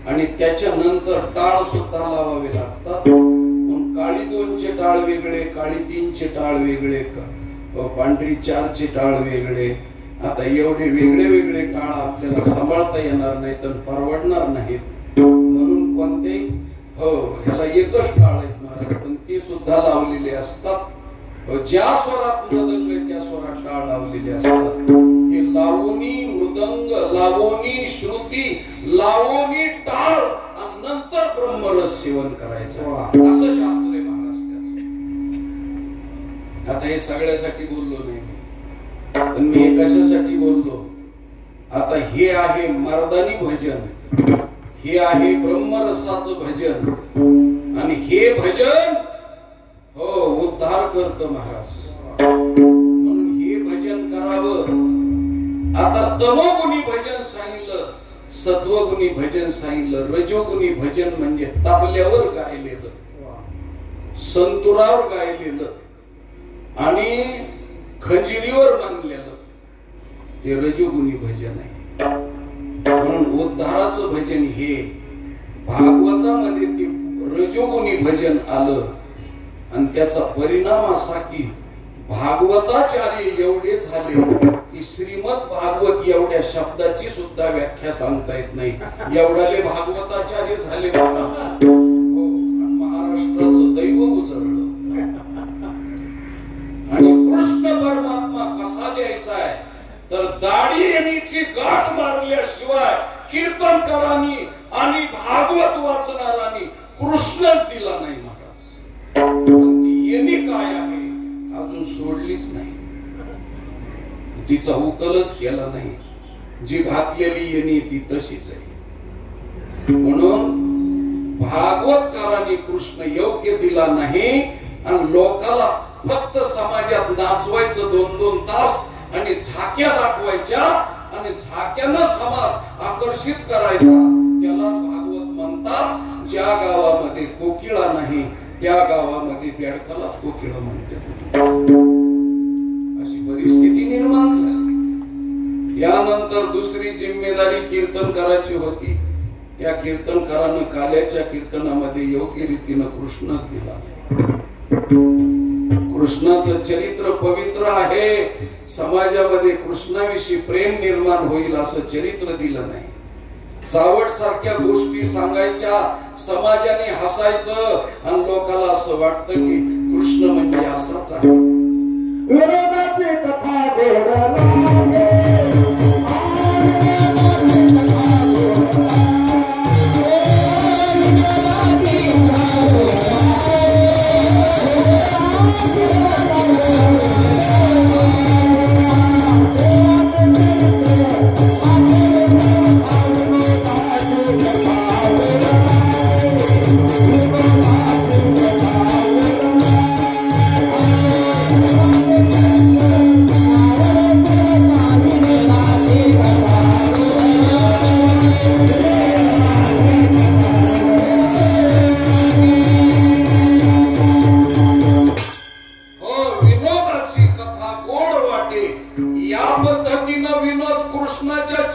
A: आणि त्याच्या नंतर टाळ सुद्धा लावावे लागतात. काळी 2चे टाळ वेगळे, काळी 3चे टाळ वेगळे, पांढरी 4चे टाळ वेगळे. आता एवढे वेगळे वेगळे टाळ आपल्याला सांभाळता येणार नाही तर परवडणार नाहीत, म्हणून कोणते ह्याला एकच टाळ आहेत महाराज, पण ते ते सुद्धा लावलेले असतात. ज्या स्वरात मृदंग त्या स्वरात टाळ लावलेले असतात. हे लावणी मृदंग, लावणी श्रुती, लावणी टाळ आणि नंतर ब्रह्मरस सेवन करायचं असं शास्त्र आहे महाराष्ट्राचं. आता हे सगळ्यासाठी बोललो नाही मी, पण मी हे कशासाठी बोललो? आता हे आहे मर्दानी भजन, हे आहे ब्रह्मरसाचं भजन, आणि हे भजन हो उद्धार करत महाराज. म्हणून हे भजन करावं. आता तमोगुणी भजन सांगितलं, सत्वगुणी भजन सांगितलं. रजोगुणी भजन म्हणजे तबल्यावर गायलेलं, संतुरावर गायलेलं आणि खंजिरीवर मानलेलं ते रजोगुणी भजन आहे. म्हणून उद्धाराचं भजन हे भागवतामध्ये ते रजोगुणी भजन आलं आणि त्याचा परिणाम असा की भागवताचार्य एवढे झाले की श्रीमद भागवत एवढ्या शब्दाची सुद्धा व्याख्या सांगता येत नाही, एवढाले भागवताचार्य झाले महाराज. हो, आणि महाराष्ट्राचं दैव उजळलं. आणि कृष्ण परमात्मा कसा द्यायचा आहे तर दाढी येण्याची गाठ मारल्याशिवाय कीर्तनकारांनी आणि भागवत वाचणारांनी कृष्णच दिला नाही महाराज. ती येणी काय आहे अजून सोडलीच नाही, तिचा उकलच केला नाही. जी घातलेली येणी ती तशीच आहे. म्हणून भागवतकारांनी कृष्ण योग्य दिला नाही आणि लोकाला फक्त समाजात नाचवायचं 2-2 तास आणि झाक्या दाखवायच्या आणि झाक्यानं समाज आकर्षित करायचा, त्यालाच भागवत म्हणतात. ज्या गावामध्ये कोकिळा नाही त्या गावामध्ये बेडकालाच कोकिळा म्हणतात. अशी परिस्थिती निर्माण झाली. त्यानंतर दुसरी जिम्मेदारी कीर्तनकाराची होती. त्या कीर्तनकारानं काल्याच्या कीर्तनामध्ये योग्य रीतीनं कृष्णच दिला. कृष्णाचं चरित्र पवित्र आहे, समाजामध्ये कृष्णाविषयी प्रेम निर्माण होईल असं चरित्र दिलं नाही. चावट सारख्या गोष्टी सांगायच्या, समाजाने हसायचं आणि लोकांना असं वाटतं की कृष्ण म्हणजे असाच आहे.
B: विनोदाची कथा गोड लागे,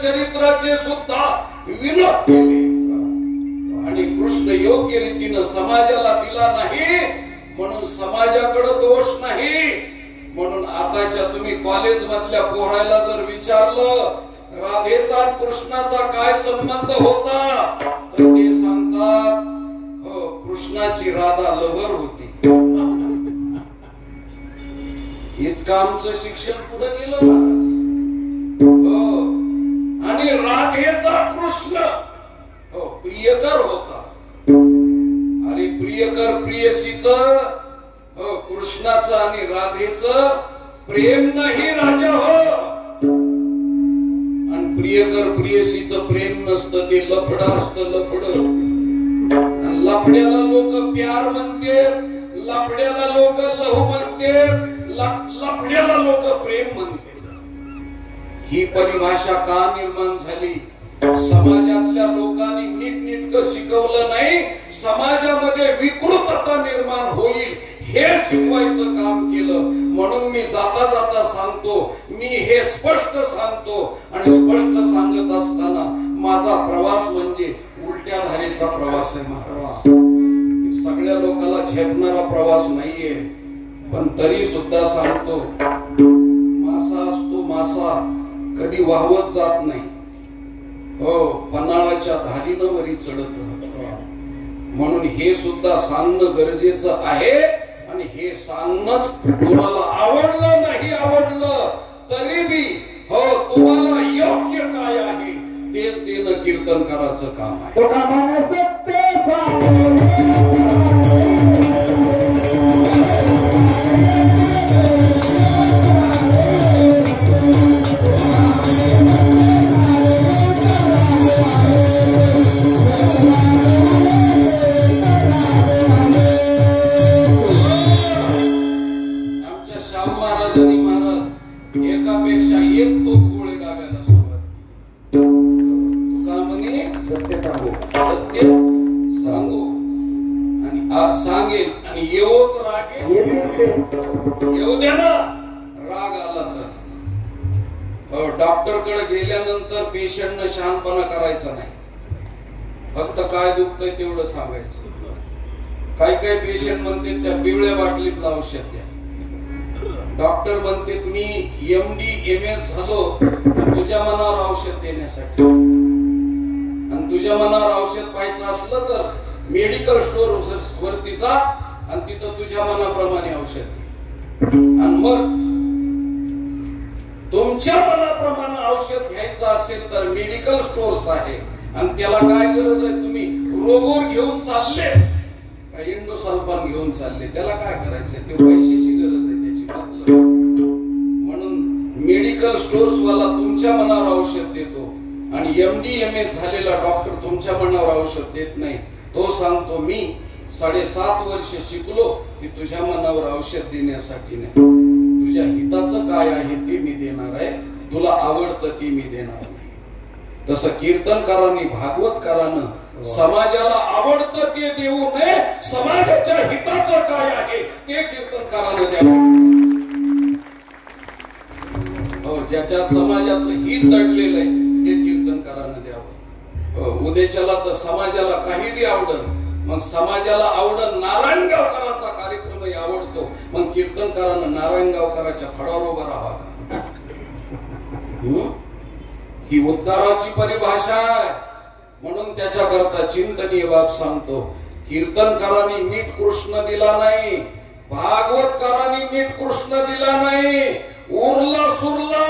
A: चरित्राचे सुद्धा विनोद केले आणि कृष्ण योग्य रीतीनं समाजाला दिला नाही म्हणून समाजाकडे दोष नाही. म्हणून आताच्या तुम्ही कॉलेज मधल्या पोरायला जर विचारलं राधेचा कृष्णाचा काय संबंध होता तर ते सांगतात हो कृष्णाची राधा लवर होती. इतकं आमचं शिक्षण पुढे गेलं महाराज. हो, आणि राधेचा कृष्ण हो प्रियकर होता. अरे प्रियकर प्रियसीच हो कृष्णाचं आणि राधेचं प्रेम नाही राजा हो. आणि प्रियकर प्रियसीचं प्रेम नसतं, ते लफड असतं. लफड आणि लफड्याला लोक प्यार म्हणते, लफड्याला लोक लहू म्हणते, लफड्याला लोक प्रेम म्हणते. ही परिभाषा का निर्माण झाली? समाजातल्या लोकांनी नीटनेटकं शिकवलं नाही. समाजामध्ये विकृतता निर्माण होईल हे शिकवायचं काम केलं. म्हणून मी जाता जाता सांगतो, मी हे स्पष्ट सांगतो आणि स्पष्ट सांगत असताना माझा प्रवास म्हणजे उलट्या धारेचा प्रवास आहे महाराज. सगळ्या लोकांना झेपणारा प्रवास नाहीये, पण तरी सुद्धा सांगतो मासा असतो मासा कधी वाहवत जात नाही. हो पन्हाळाच्या धारीनं वरी चढत राहतो. म्हणून हे सुद्धा सांगणं गरजेचं आहे. आणि हे सांगणंच तुम्हाला आवडलं नाही आवडलं तरी बी हो तुम्हाला योग्य काय आहे तेच देणं कीर्तनकाराचं काम आहे.
B: तो कामाने सत्य सांगे
A: एकापेक्षा एक तोप गोळे डागायला सुरुवात तू का म्हणे
B: सत्य सांगू
A: सत्य सांगू आणि आज सांगेल आणि येवोत रागे येऊ द्या ना. राग आला तर डॉक्टर कडे गेल्यानंतर पेशंटनं शांतपणा करायचा नाही. फक्त काय दुखतंय तेवढं सांगायचं. काही पेशंट म्हणते त्या पिवळ्या बाटलीतलं औषध द्या. डॉक्टर म्हणते मी MD MS झालो तुझ्या मनावर औषध देण्यासाठी. आणि तुझ्या मनावर औषध पाहायचं असलं तर मेडिकल स्टोर वरती जा आणि तिथं तुझ्या मनाप्रमाणे औषध दे. आणि मग तुमच्या मनाप्रमाणे औषध घ्यायचं असेल तर मेडिकल स्टोर्स आहे. आणि त्याला काय गरज आहे तुम्ही रोगोर घेऊन चालले का इंडोसल्फान घेऊन चालले त्याला काय करायचंय ते पैशाची गरज आहे त्याची मतलब. म्हणून मेडिकल स्टोर्स वाला तुमच्या मनावर औषध देतो आणि MD MS झालेला डॉक्टर तुमच्या मनावर औषध देत नाही. तो सांगतो मी 7.5 वर्ष शिकलो की तुझ्या मनावर औषध देण्यासाठी नाही. तुझ्या हिताचं काय आहे ते मी देणार आहे. तुला आवडतं ते मी देणार नाही. तसं कीर्तनकारांनी भागवतकारानं समाजाला आवडतं ते देऊ नये. समाजाच्या हिताचं काय आहे ते कीर्तनकारानं द्यावं. ज्याच्या समाजाचं हित दडलेलं आहे ते कीर्तनकारानं द्यावं. उद्याच्याला तर समाजाला काही बी आवडल मग समाजाला आवडल नारायणगावकरांचा कार्यक्रमही आवडतो मग कीर्तनकारानं नारायणगावकरांच्या फळावर उभा राहावा का? ही उद्धाराची परिभाषा आहे. म्हणून त्याच्या करता चिंतनीय बाब सांगतो. कीर्तनकारांनी नीट कृष्ण दिला नाही. भागवतकारांनी नीट कृष्ण दिला नाही. उरला सुरला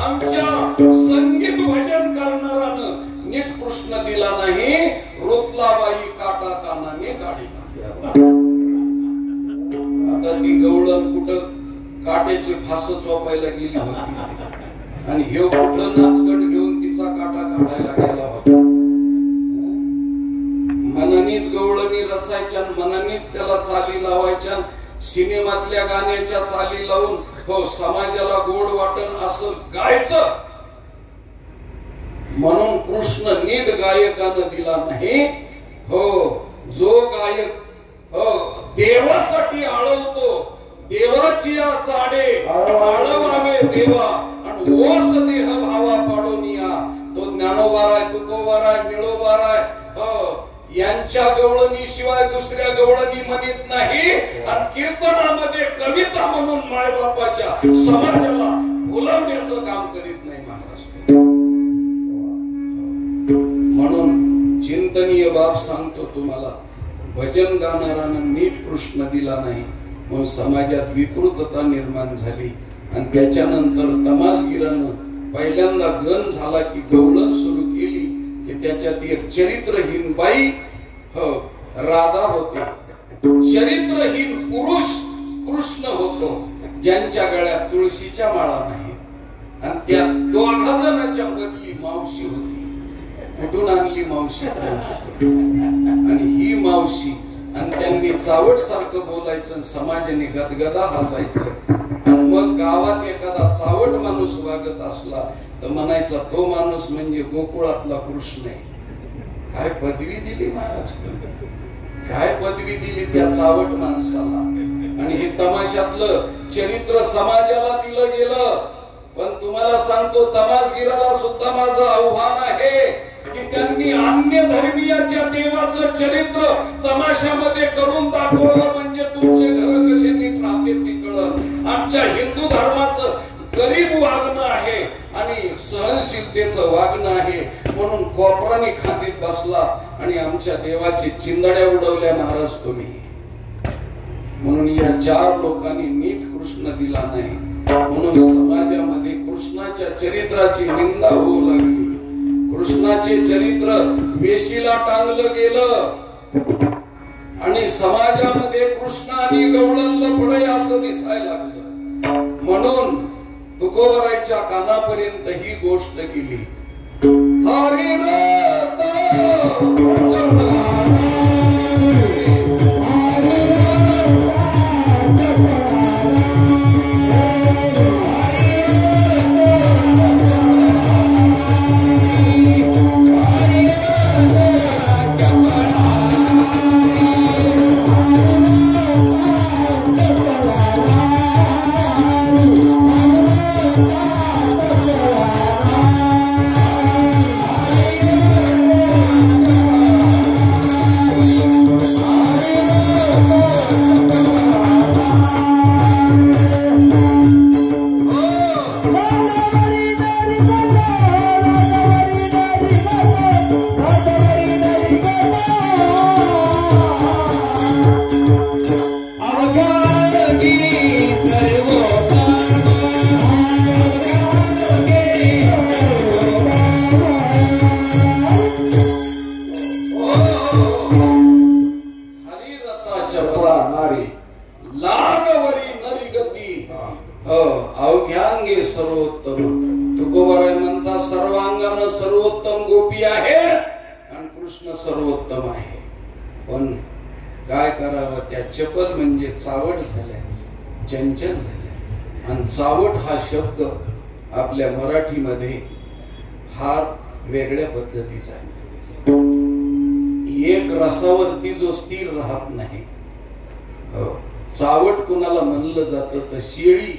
A: आमच्या संगीत भजन करणारानं नीट कृष्ण दिला नाही. रुतलाबाई काटा कानाने काढिला. आता ती गवळण कुठं काट्याची फास चोपायला गेली होती आणि हे कुठं नाचकट घेऊन तिचा काटा काढायला गेला होता. मनानीच गवळणी रचायच्या मनानीच त्याला चाली लावायच्या. सिनेमातल्या गाण्याच्या चाली लावून हो समाजाला गोड वाटण असं गायचं. म्हणून कृष्ण नीट गायकानं दिला नाही. हो जो गायक हो देवासाठी आळवतो देवाची या चाडे आळवावे देवा आणि ओस देह भावा पाडोनिया तो ज्ञानोबाराय तुकोबाराय मिळोबाराय हो यांच्या गवळणी शिवाय दुसऱ्या गवळणी म्हणत नाही. आणि कीर्तनामध्ये कविता म्हणून मायबापाच्या समाजाला भुलवण्याचं काम करीत नाही महाराष्ट्र. म्हणून चिंतनीय बाब सांगतो तुम्हाला. भजन गाणारानं नीट कृष्ण दिला नाही म्हणून समाजात विकृतता निर्माण झाली. आणि त्याच्यानंतर तमासगिरानं पहिल्यांदा गण झाला की गवळण सुरू केली की त्याच्यात एक चरित्रहीन बाई हो राधा होते. चरित्रहीन पुरुष कृष्ण होतो ज्यांच्या गळ्यात तुळशीच्या माळा नाही. आणि त्या दोघा जणांच्या मधली मावशी होती. कुठून आणली मावशी? आणि ही मावशी आणि त्यांनी चावट सारखं बोलायचं समाजाने गदगदा हसायचं. आणि मग गावात एखादा चावट माणूस वागत असला तर म्हणायचा तो माणूस म्हणजे गोकुळातला कृष्ण आहे. काय पदवी दिली महाराष्ट्र, काय पदवी दिली त्या चावट माणसाला. आणि हे तमाशातलं चरित्र समाजाला दिलं गेलं. पण तुम्हाला सांगतो तमासगिराला सुद्धा माझं आव्हान आहे की त्यांनी अन्य धर्मीयाच्या देवाचं चरित्र तमाशामध्ये करून दाखवलं म्हणजे तुमचे घर कसे नीट राहते ते कळलं. आमच्या हिंदू धर्माचं गरीब वागणं आहे आणि सहनशीलतेचं वागणं आहे म्हणून कोपरानी खांदीत बसला आणि आमच्या देवाची चिंदड्या उडवल्या महाराज तुम्ही. म्हणून या 4 लोकांनी नीट कृष्ण दिला नाही म्हणून समाजामध्ये कृष्णाच्या चरित्राची निंदा होऊ लागली. कृष्णाचे चरित्र वेशीला टांगलं गेलं आणि समाजामध्ये कृष्ण आणि गवळण लफडे असं दिसायला लागलं. म्हणून तुकोबरायच्या कानापर्यंत ही गोष्ट गेली. हरिरथ जपला लागवरी नरिगती अवघ्यांगे सर्वोत्तम. तुकोबराय म्हणतात सर्वांगानं सर्वोत्तम गोपी आहे आणि कृष्ण सर्वोत्तम आहे. पण काय करावं त्या चपल म्हणजे चावट झाल्या, चंचल झाल्या. आणि चावट हा शब्द आपल्या मराठीमध्ये फार वेगळ्या पद्धतीचा आहे. एक रसावरती जो स्थिर राहत नाही. चावट कुणाला म्हणलं जातं तर शेळी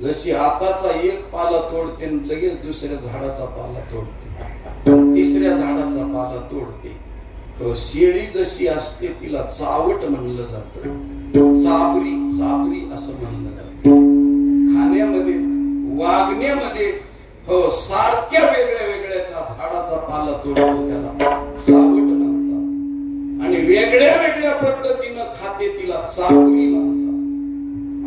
A: जशी आताचा एक पाला तोडते लगेच दुसऱ्या झाडाचा पाला तोडते, तिसऱ्या झाडाचा पाला तोडते. शेळी जशी असते तिला चावट म्हणलं जातं. चाबरी चाबरी असं म्हणलं जातं. खाण्यामध्ये वागण्यामध्ये सारख्या वेगळ्या वेगळ्या झाडाचा पाला तोडतो त्याला चावट म्हणतात. आणि वेगळ्या वेगळ्या पद्धतीनं खाते तिला चाबरी म्हणतात.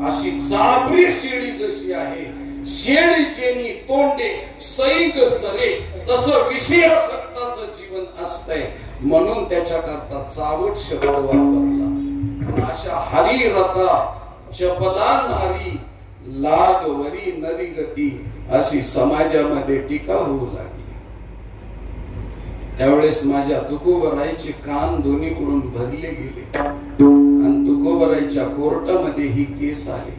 A: अशी चाबरी शेळी जशी आहे, शेळीचेनी तोंडे सैग चरे तसं विषयासक्ताचं जीवन असतंय. म्हणून त्याच्याकरता चावट शब्द वापरला. अशा हरिरथा चपला नारी लागवरी नरिगती अशी समाजामध्ये टीका होऊ लागली. त्यावेळेस माझ्या तुकोबरायचे कान दोन्हीकडून भरले गेले आणि तुकोबरायच्या कोर्टामध्ये ही केस आली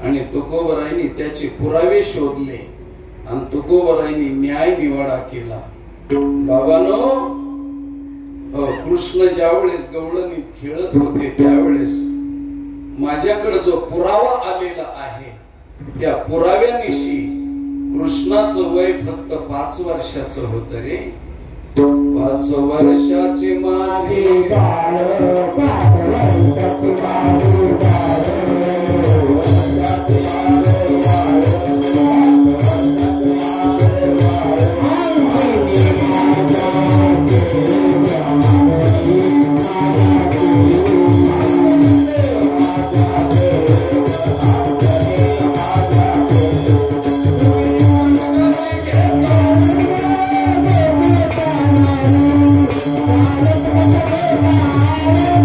A: आणि तुकोबरायनी त्याचे पुरावे शोधले आणि तुकोबरायनी न्याय निवाडा केला. बाबांनो, कृष्ण ज्यावेळेस गवळणीत खेळत होते त्यावेळेस माझ्याकडे जो पुरावा आलेला आहे त्या पुराव्यानिशी कृष्णाचं वय फक्त 5 वर्षाचं होतं रे. 5 वर्षाचे माझे
B: Thank you.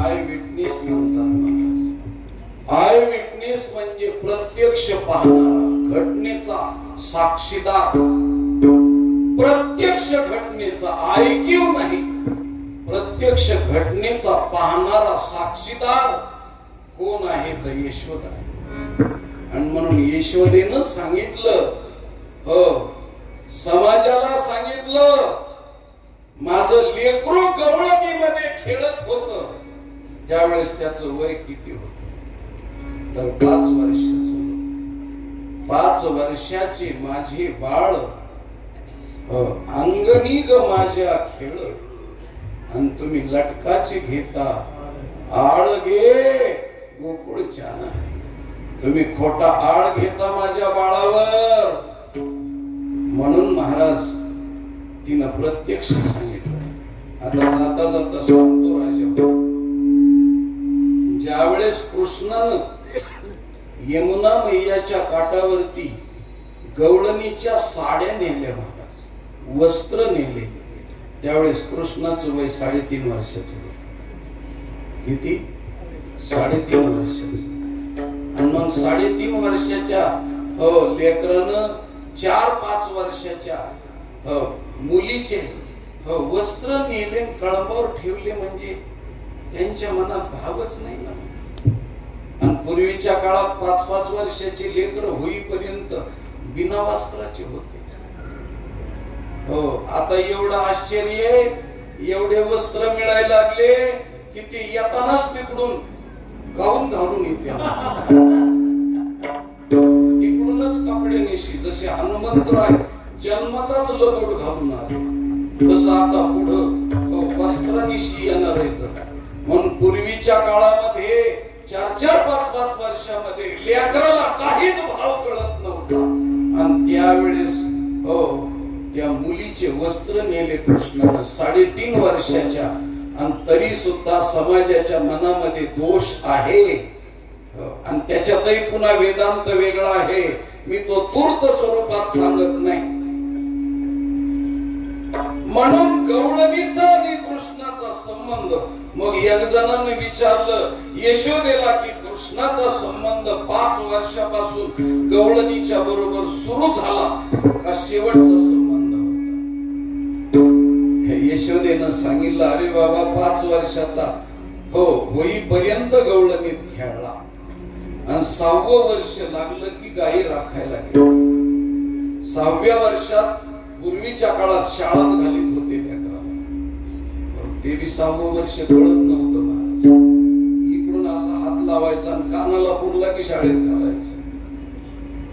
A: आय विटनेस म्हणतात महाराज. आय विटनेस म्हणजे प्रत्यक्ष पाहणारा, घटनेचा साक्षीदार, प्रत्यक्ष घटनेचा, ऐकीव नाही, प्रत्यक्ष घटनेचा पाहणारा साक्षीदार कोण आहे तर यशोदा आहे. आणि म्हणून यशोदेनं सांगितलं, हो समाजाला सांगितलं, माझं लेकरू गवळणीमध्ये खेळत होत त्यावेळेस त्याचं वय किती होत तर 5 वर्षाचं होत. 5 वर्षाचे माझे बाळ अंगणी ग माझ्या खेळ, आणि तुम्ही लटकाचे घेता आळ घे गोकुळच्या नाही. तुम्ही खोटा आळ घेता माझ्या बाळावर. म्हणून महाराज तिनं प्रत्यक्ष सांगितलं. आता जाता जाता सांगतो राजा, ज्या वेळेस कृष्णानं यमुना मैयाच्या काठावरती गवळणीच्या साड्या नेल्या महाराज, वस्त्र नेले, त्यावेळेस कृष्णाचं वय 3.5 वर्षाचं होतं. किती? 3.5 वर्षाचं. आणि मग 3.5 वर्षाच्या लेकरानं 4-5 वर्षाच्या मुलीचे वस्त्र नेले, कळंबावर ठेवले, म्हणजे त्यांच्या मनात भावच नाही ना. आणि पूर्वीच्या काळात 5-5 वर्षाचे लेकर होईपर्यंत बिना वस्त्राचे होते. हो, आता एवढं आश्चर्य आहे, एवढे वस्त्र मिळायला लागले की ते येतानाच तिकडून गाऊन घालून येते, तिकडूनच कपडे नेशी. जसे हनुमंतराय जन्मताच लगोट घालून आले, तसं आता पुढं वस्त्र निशी येणार आहे. म्हणून पूर्वीच्या काळामध्ये 4-4-5-5 वर्षामध्ये लेकराला काहीच भाव कळत नव्हता. आणि त्यावेळेस त्या मुलीचे वस्त्र नेले कृष्णानं 3.5 वर्षाच्या. आणि तरी सुद्धा समाजाच्या मनामध्ये दोष आहे. आणि त्याच्यातही पुन्हा वेदांत वेगळा आहे, मी तो तूर्त स्वरूपात सांगत नाही. म्हणून गवळणीचा आणि कृष्णाचा संबंध. मग एक जणांनी विचारलं यशोदेला की कृष्णाचा संबंध 5 वर्षापासून गवळणीच्या बरोबर सुरू झाला का शेवटचा संबंध होता. यशोदेनं सांगितलं, अरे बाबा 5 वर्षाचा होईपर्यंत गवळणीत खेळला, आणि 6वं वर्ष लागलं की गाई राखायला गेला. 6व्या वर्षात पूर्वीच्या काळात शाळात घालीत होते लेकराला, ते बी 6वं वर्ष कळत नव्हतं महाराज. इकडून असा हात लावायचा आणि कानाला पुरला की शाळेत घालायचं.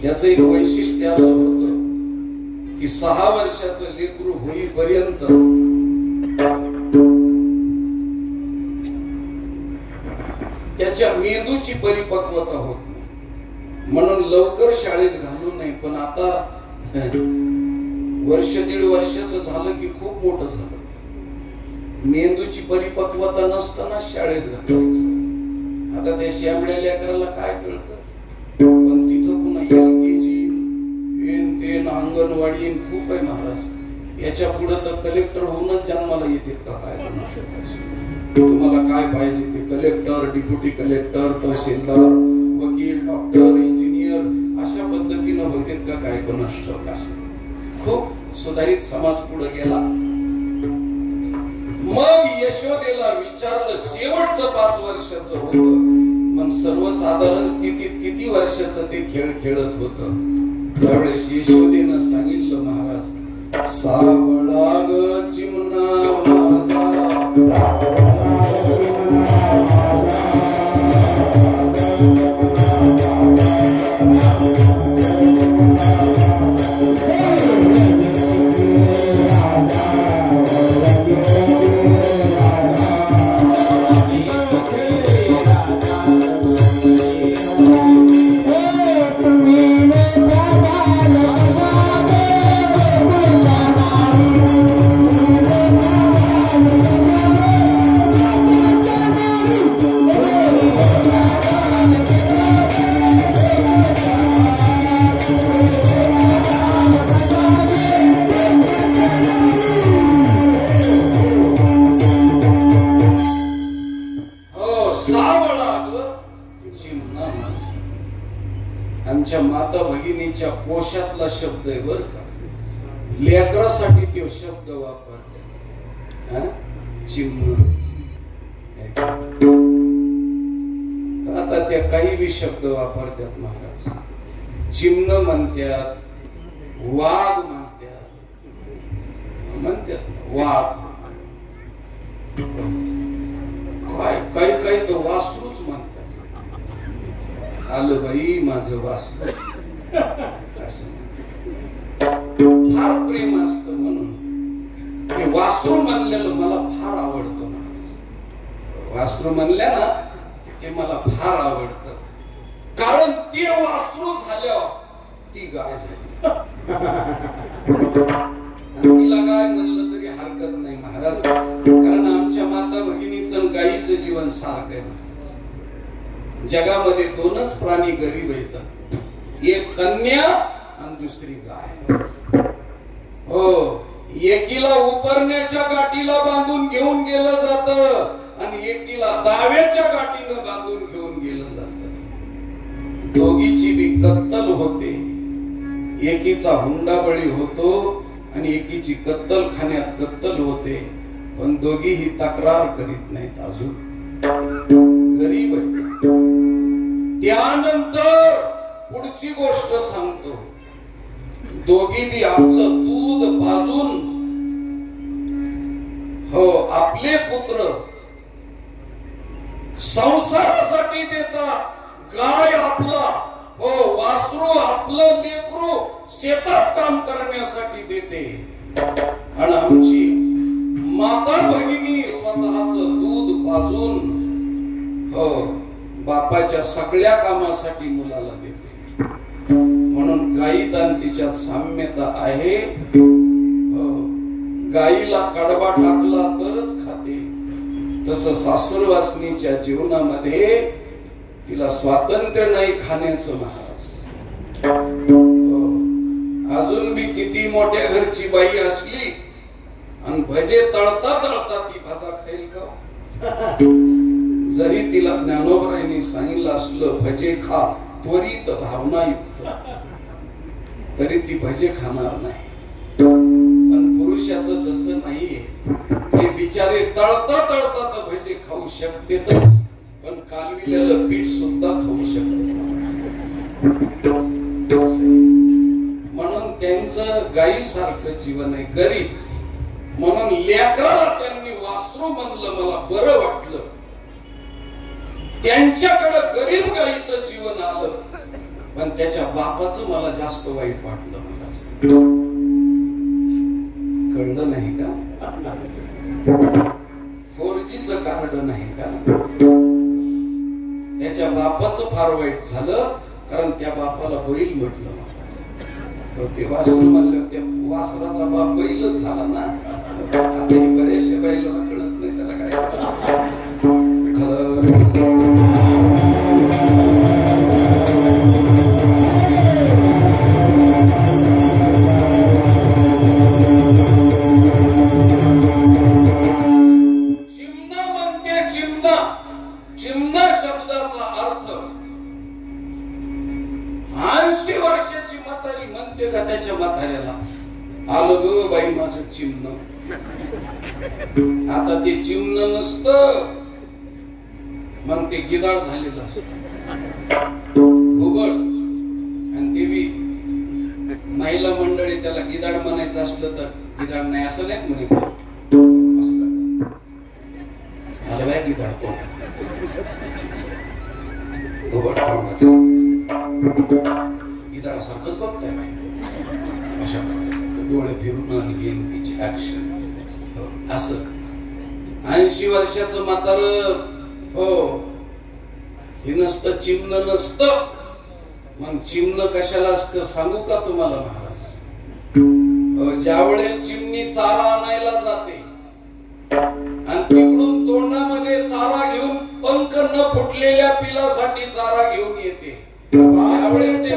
A: याचं एक वैशिष्ट्य असं होतं की 6 वर्षाचं लेकरू होईपर्यंत त्याच्या मेंदूची परिपक्वता होत नाही, म्हणून लवकर शाळेत घालू नये. पण आता 1-1.5 वर्षाचं झालं की खूप मोठं झालं, मेंदूची परिपक्वता नसताना शाळेत घालायचं. आता त्या श्यामड्या लेकराला काय कळतं, पण तिथं पुन्हा LKG अंगणवाडी खूप आहे महाराज. याच्या पुढे तर कलेक्टर होऊनच जन्माला येतात का काय तुम्हाला काय पाहिजे ते कलेक्टर, डेप्युटी कलेक्टर, तहसीलदार, वकील, डॉक्टर, इंजिनियर अशा पद्धतीनं होते का काय कोणास ठाऊक. खूप सुधारित समाज पुढे गेला. मग यशोदेला विचारलं, शेवटचं 5 वर्षाचं होतं, मग सर्वसाधारण स्थितीत किती वर्षाचं ते खेळ खेळत होतं. त्यावेळेस यशोदेनं सांगितलं, महाराज सावळा ग चिमणा माझा आमच्या माता भगिनीच्या पोशातला शब्द आहे बर का. लेकरासाठी तो शब्द वापरतात. चिमण. आता त्या काही बी शब्द वापरतात महाराज. चिमण म्हणतात, वाघ म्हणतात, वाघ. काही काही तर वासरूच म्हणतात. आलं बाई माझं वासरू. फार प्रेम असत म्हणून ते वासरू म्हणलेलं मला फार आवडतं महाराज. वासरू म्हणल्या ना ते मला फार आवडतं. कारण ते वासरू झाल्यावर ती गाय झाली. तिला गाय म्हणलं तरी हरकत नाही महाराज. कारण आमच्या माता भगिनीचं गायीचं जीवन सारखं आहे महाराज. जगामध्ये दोनच प्राणी गरीब आहेत. एक कन्या आणि दुसरी गाय. हो, एकीला उपरण्याच्या गाठीला बांधून घेऊन गेलं जातं आणि एकीला दाव्याच्या गाठीनं बांधून घेऊन गेलं जातं. दोघीची बी कत्तल होते. एकीचा हुंडाबळी होतो आणि एकीची कत्तल खाण्यात कत्तल होते. पण दोघीही तक्रार करीत नाहीत. अजून गरीब आहेत. त्यानंतर पुढची गोष्ट सांगतो. दोघी बी आपलं दूध पाजून हो आपले पुत्र संसारासाठी देतात. गाय आपला हो वासरू आपलं लेकरू शेतात काम करण्यासाठी देते. आणि आमची माता भगिनी स्वतःचं दूध पाजून हो बापाच्या सगळ्या कामासाठी मुलाला देते. म्हणून गायीत आणि तिच्यात साम्यता आहे. गायीला कडबा टाकला तरच खाते. तसं सासूरवासनीच्या जीवनामध्ये तिला स्वातंत्र्य नाही खाण्याचं महाराज. अजून बी किती मोठ्या घरची बाई असली आणि भजे तळता तळता ती भाजा खाईल का? जरी तिला ज्ञानोबरायांनी सांगितलं असलं भजे खा त्वरित भावनायुक्त, तरी ती भजे खाणार नाही. पण पुरुषाचं तसं नाहीये. ते बिचारे तळता तळता तर भजे खाऊ शकतेच, पण कालविलेलं पीठ सुद्धा खाऊ शकते. म्हणून त्यांचं गायीसारखं जीवन आहे. गरीब म्हणून लेकराला त्यांनी वासरू म्हणलं. मला बरं वाटलं. त्यांच्याकडे गरीब गायीचं जीवन आलं, पण त्याच्या बापाचं मला जास्त वाईट वाटलं महाराज. कळलं नाही का? 4Gचं कार्ड नाही का? त्याच्या बापाचं फार वाईट झालं, कारण त्या बापाला बैल म्हटलं महाराज. ते वासरू म्हणलं, त्या वासराचा बाप बैलच झाला ना. आता हे बरेचसे बैलाला कळत नाही त्याला काय करायचं. चिमणा शब्दाचा अर्थ 80 वर्षाची म्हातारी म्हणते का त्याच्या म्हाताऱ्याला, आलं ग बाई माझं चिमण. आता ते चिमण नसतं, मग ते गिदाड झालेलं असत. घुबड. आणि ते बी महिला मंडळी त्याला गिदाड म्हणायचं असलं तर गिदाड नाही असं नाही म्हणत. आलं बाय गिदाड कोण घुबड तोंडाचं गिदाडासारखंच बघताय. अशा प्रकारे डोळे फिरून आणि तिची ऍक्शन असं. 80 वर्षाचं म्हातार हो हे नसतं, चिमण नसतं. मग चिमण कशाला असतं सांगू का तुम्हाला महाराज? ज्यावेळेस चिमणी चारा आणायला जाते आणि तिकडून तोंडामध्ये चारा घेऊन पंख न फुटलेल्या पिलासाठी चारा घेऊन येते, त्यावेळेस ते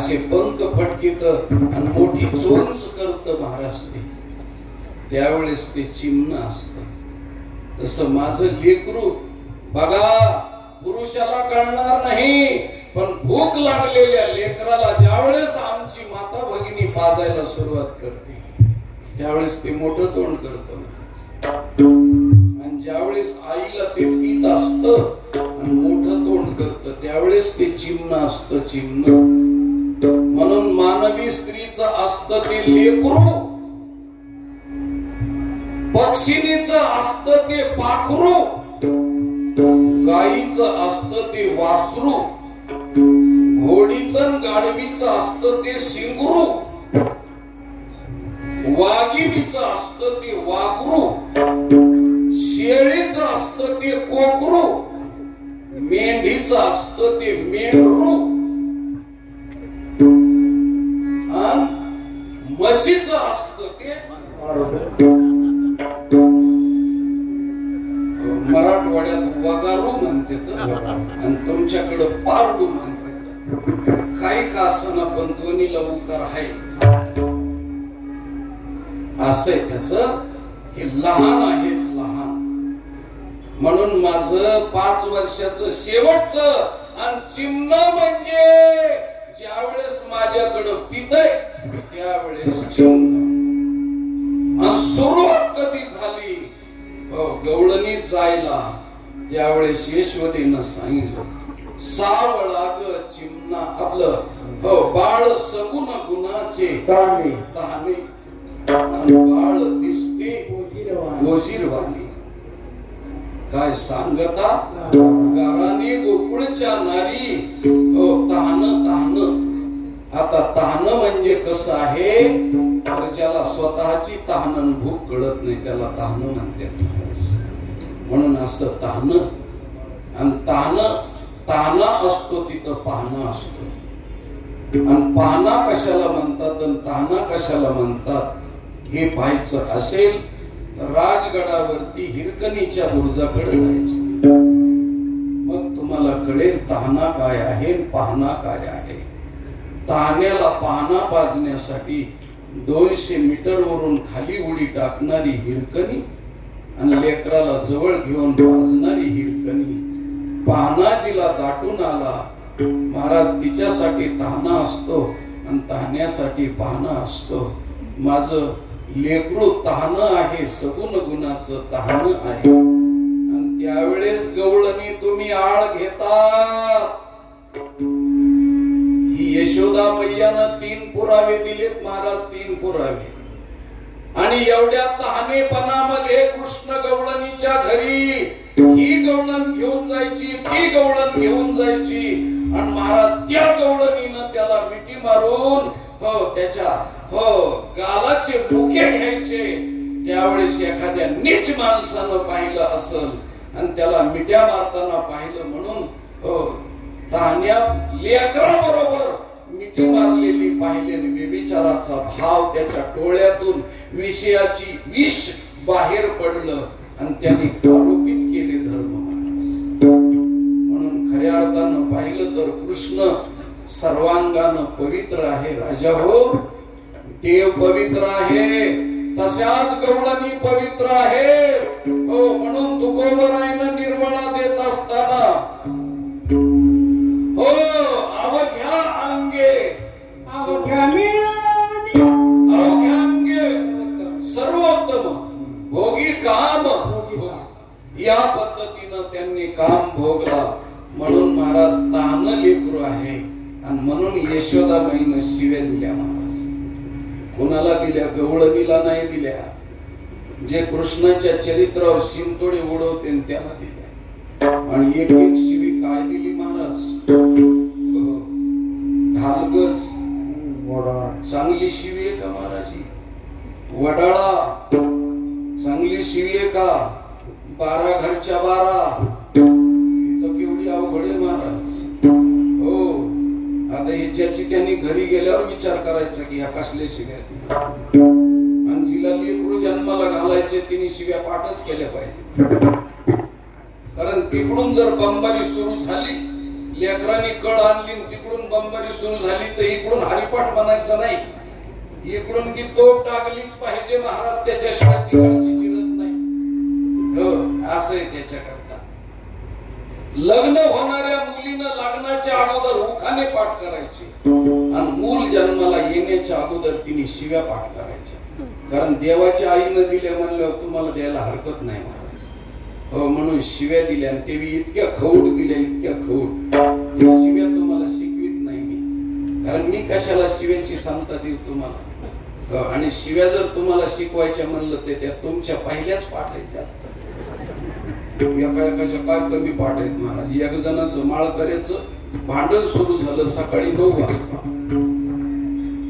A: असे पंख फटकीत आणि मोठी चोंच करत महाराज ते, त्यावेळेस ते चिमणं असत. तसं माझं लेकरू बघा, पुरुषाला कळणार नाही, पण भूक लागलेल्या लेकराला ज्यावेळेस आमची माता भगिनी पाजायला सुरुवात करते त्यावेळेस ते मोठं तोंड करत, आणि ज्यावेळेस आईला ते पीत असत आणि मोठं तोंड करत त्यावेळेस ते चिमणं असतं, चिमणं. म्हणून मानवी स्त्रीचं असतं ते लेकरू, पक्षिणीचं असतं ते पाखरू, गाईचं असतं ते वासरू, घोडीचं गाढवीचं असतं ते शिंगरू, वाघिणीचं असतं ते वाघरू, शेळीचं असतं ते कोकरू, मेंढीचं असतं ते मेंढरू, आणि म्हशीचं असतं ते मराठवाड्यात वगारू म्हणतात आणि तुमच्याकडे पारडू म्हणतात. काही का असना पण दोन्हीला उकार आहे. असंय त्याच, हे लहान आहेत, लहान. म्हणून माझं 5 वर्षाचं शेवटचं आणि चिमणं म्हणजे ज्यावेळेस माझ्याकडं पितय त्यावेळेस चिमणं. आणि सुरुवात कधी झाली गवळणी जायला त्यावेळेस यशोदेनं सांगितलं, सावळा ग चिमणा आपलं बाळ सगुण गुणाचे ताने आणि बाळ दिसते गोजीरवाणी. काय सांगता गाराने गोकुळच्या नारी तहान तहान. आता तहान म्हणजे कसं आहे, तर ज्याला स्वतःची तहान भूक कळत नाही त्याला तहान म्हणतात. म्हणून असं तहान, आणि ताना असतो तिथं पाहणं असतो. आणि पाहणा कशाला म्हणतात आणि ताना कशाला म्हणतात हे पाहायचं असेल तर राजगडावरती हिरकणीच्या बुरुजाकडे जायचं. मग तुम्हाला कळेल ताना काय आहे, पाहणा काय आहे. ताण्याला पाहणा पाजण्यासाठी 200 मीटर वरून खाली उडी टाकणारी हिरकणी आणि लेकराला जवळ घेऊन पाजणारी हिरकणी. पाहणाजीला दाटून आला महाराज, तिच्यासाठी ताना असतो आणि ताण्यासाठी पाहणा असतो. माझं लेकरू तहान आहे, सगुण गुणाचं तहान आहे. आणि त्यावेळेस गवळणी तुम्ही आळ घेता. ही यशोदा मैयानं 3 पुरावे दिलेत महाराज, 3 पुरावे. आणि एवढ्या तहानेपणामध्ये कृष्ण गवळणीच्या घरी ही गवळण घेऊन जायची, ती गवळण घेऊन जायची. आणि महाराज त्या गवळणीनं त्याला मिठी मारून त्याच्या गालाचे मुके घ्यायचे. त्यावेळेस एखाद्या नीच माणसानं पाहिलं असल आणि त्याला मिठ्या मारताना पाहिलं म्हणून तान्या लेकरा बरोबर मिठी मारलेली पाहिले. व्यभिचाराचा भाव त्याच्या डोळ्यातून विषयाची विष बाहेर पडलं आणि त्यांनी आरोपित केले धर्म महाराज. म्हणून खऱ्या अर्थानं पाहिलं तर कृष्ण सर्वांगानं पवित्र आहे. राजा हो, देव पवित्र आहे, तशाच गवळणी पवित्र आहे. म्हणून तुकोबरायनं निर्वळा देत असताना अवघ्या अंगे सर्वोत्तम भोगी काम या पद्धतीनं त्यांनी काम भोगला. म्हणून महाराज तान लेकरू आहे. आणि म्हणून यशोदाबाईनं शिव्या दिल्या महाराज. कोणाला दिल्या? गवळणीला नाही दिल्या. जे कृष्णाच्या चरित्रावर शिंतोडे उडवते त्याला दिल्या. आणि एक एक शिवी काय दिली महाराज? ढालगज चांगली शिवी आहे का महाराज? वडाळा चांगली शिवी आहे का? 12 घरच्या 12 तर केवढी अवघड आहे महाराज. हो, आता ह्याची त्यांनी घरी गेल्यावर विचार करायचा की ह्या कसल्या शिव्या. आणि जिला लेकरू जन्माला घालायचे तिने शिव्या पाठच केल्या पाहिजे. कारण तिकडून जर बंबारी सुरू झाली लेकरांनी कड आणली तिकडून बंबारी सुरू झाली तर इकडून हरिपाठ म्हणायचं नाही, इकडून की तोप टाकलीच पाहिजे महाराज, त्याच्याशिवाय तिकडची चिरत नाही. हो असं आहे त्याच्याकरता. लग्न होणाऱ्या मुलीनं लग्नाच्या अगोदर उखाणे पाठ करायचे आणि मूल जन्माला येण्याच्या अगोदर तिने शिव्या पाठ करायच्या. कारण देवाच्या आईनं दिल्या म्हणल्यावर तुम्हाला द्यायला हरकत नाही महाराज. हो म्हणून शिव्या दिल्या आणि ते इतक्या खवूट दिल्या, इतक्या खवूट. ते शिव्या तुम्हाला शिकवित नाही मी, कारण मी कशाला शिव्याची सांगता देऊ तुम्हाला. आणि शिव्या जर तुम्हाला शिकवायच्या म्हणलं ते त्या तुमच्या पहिल्याच पाठ आहेत जास्त. एका एकाच्या काय कमी पाठ आहेत महाराज. एक जणांचं माळकऱ्याचं भांडण सुरू झालं सकाळी 9 वाजता,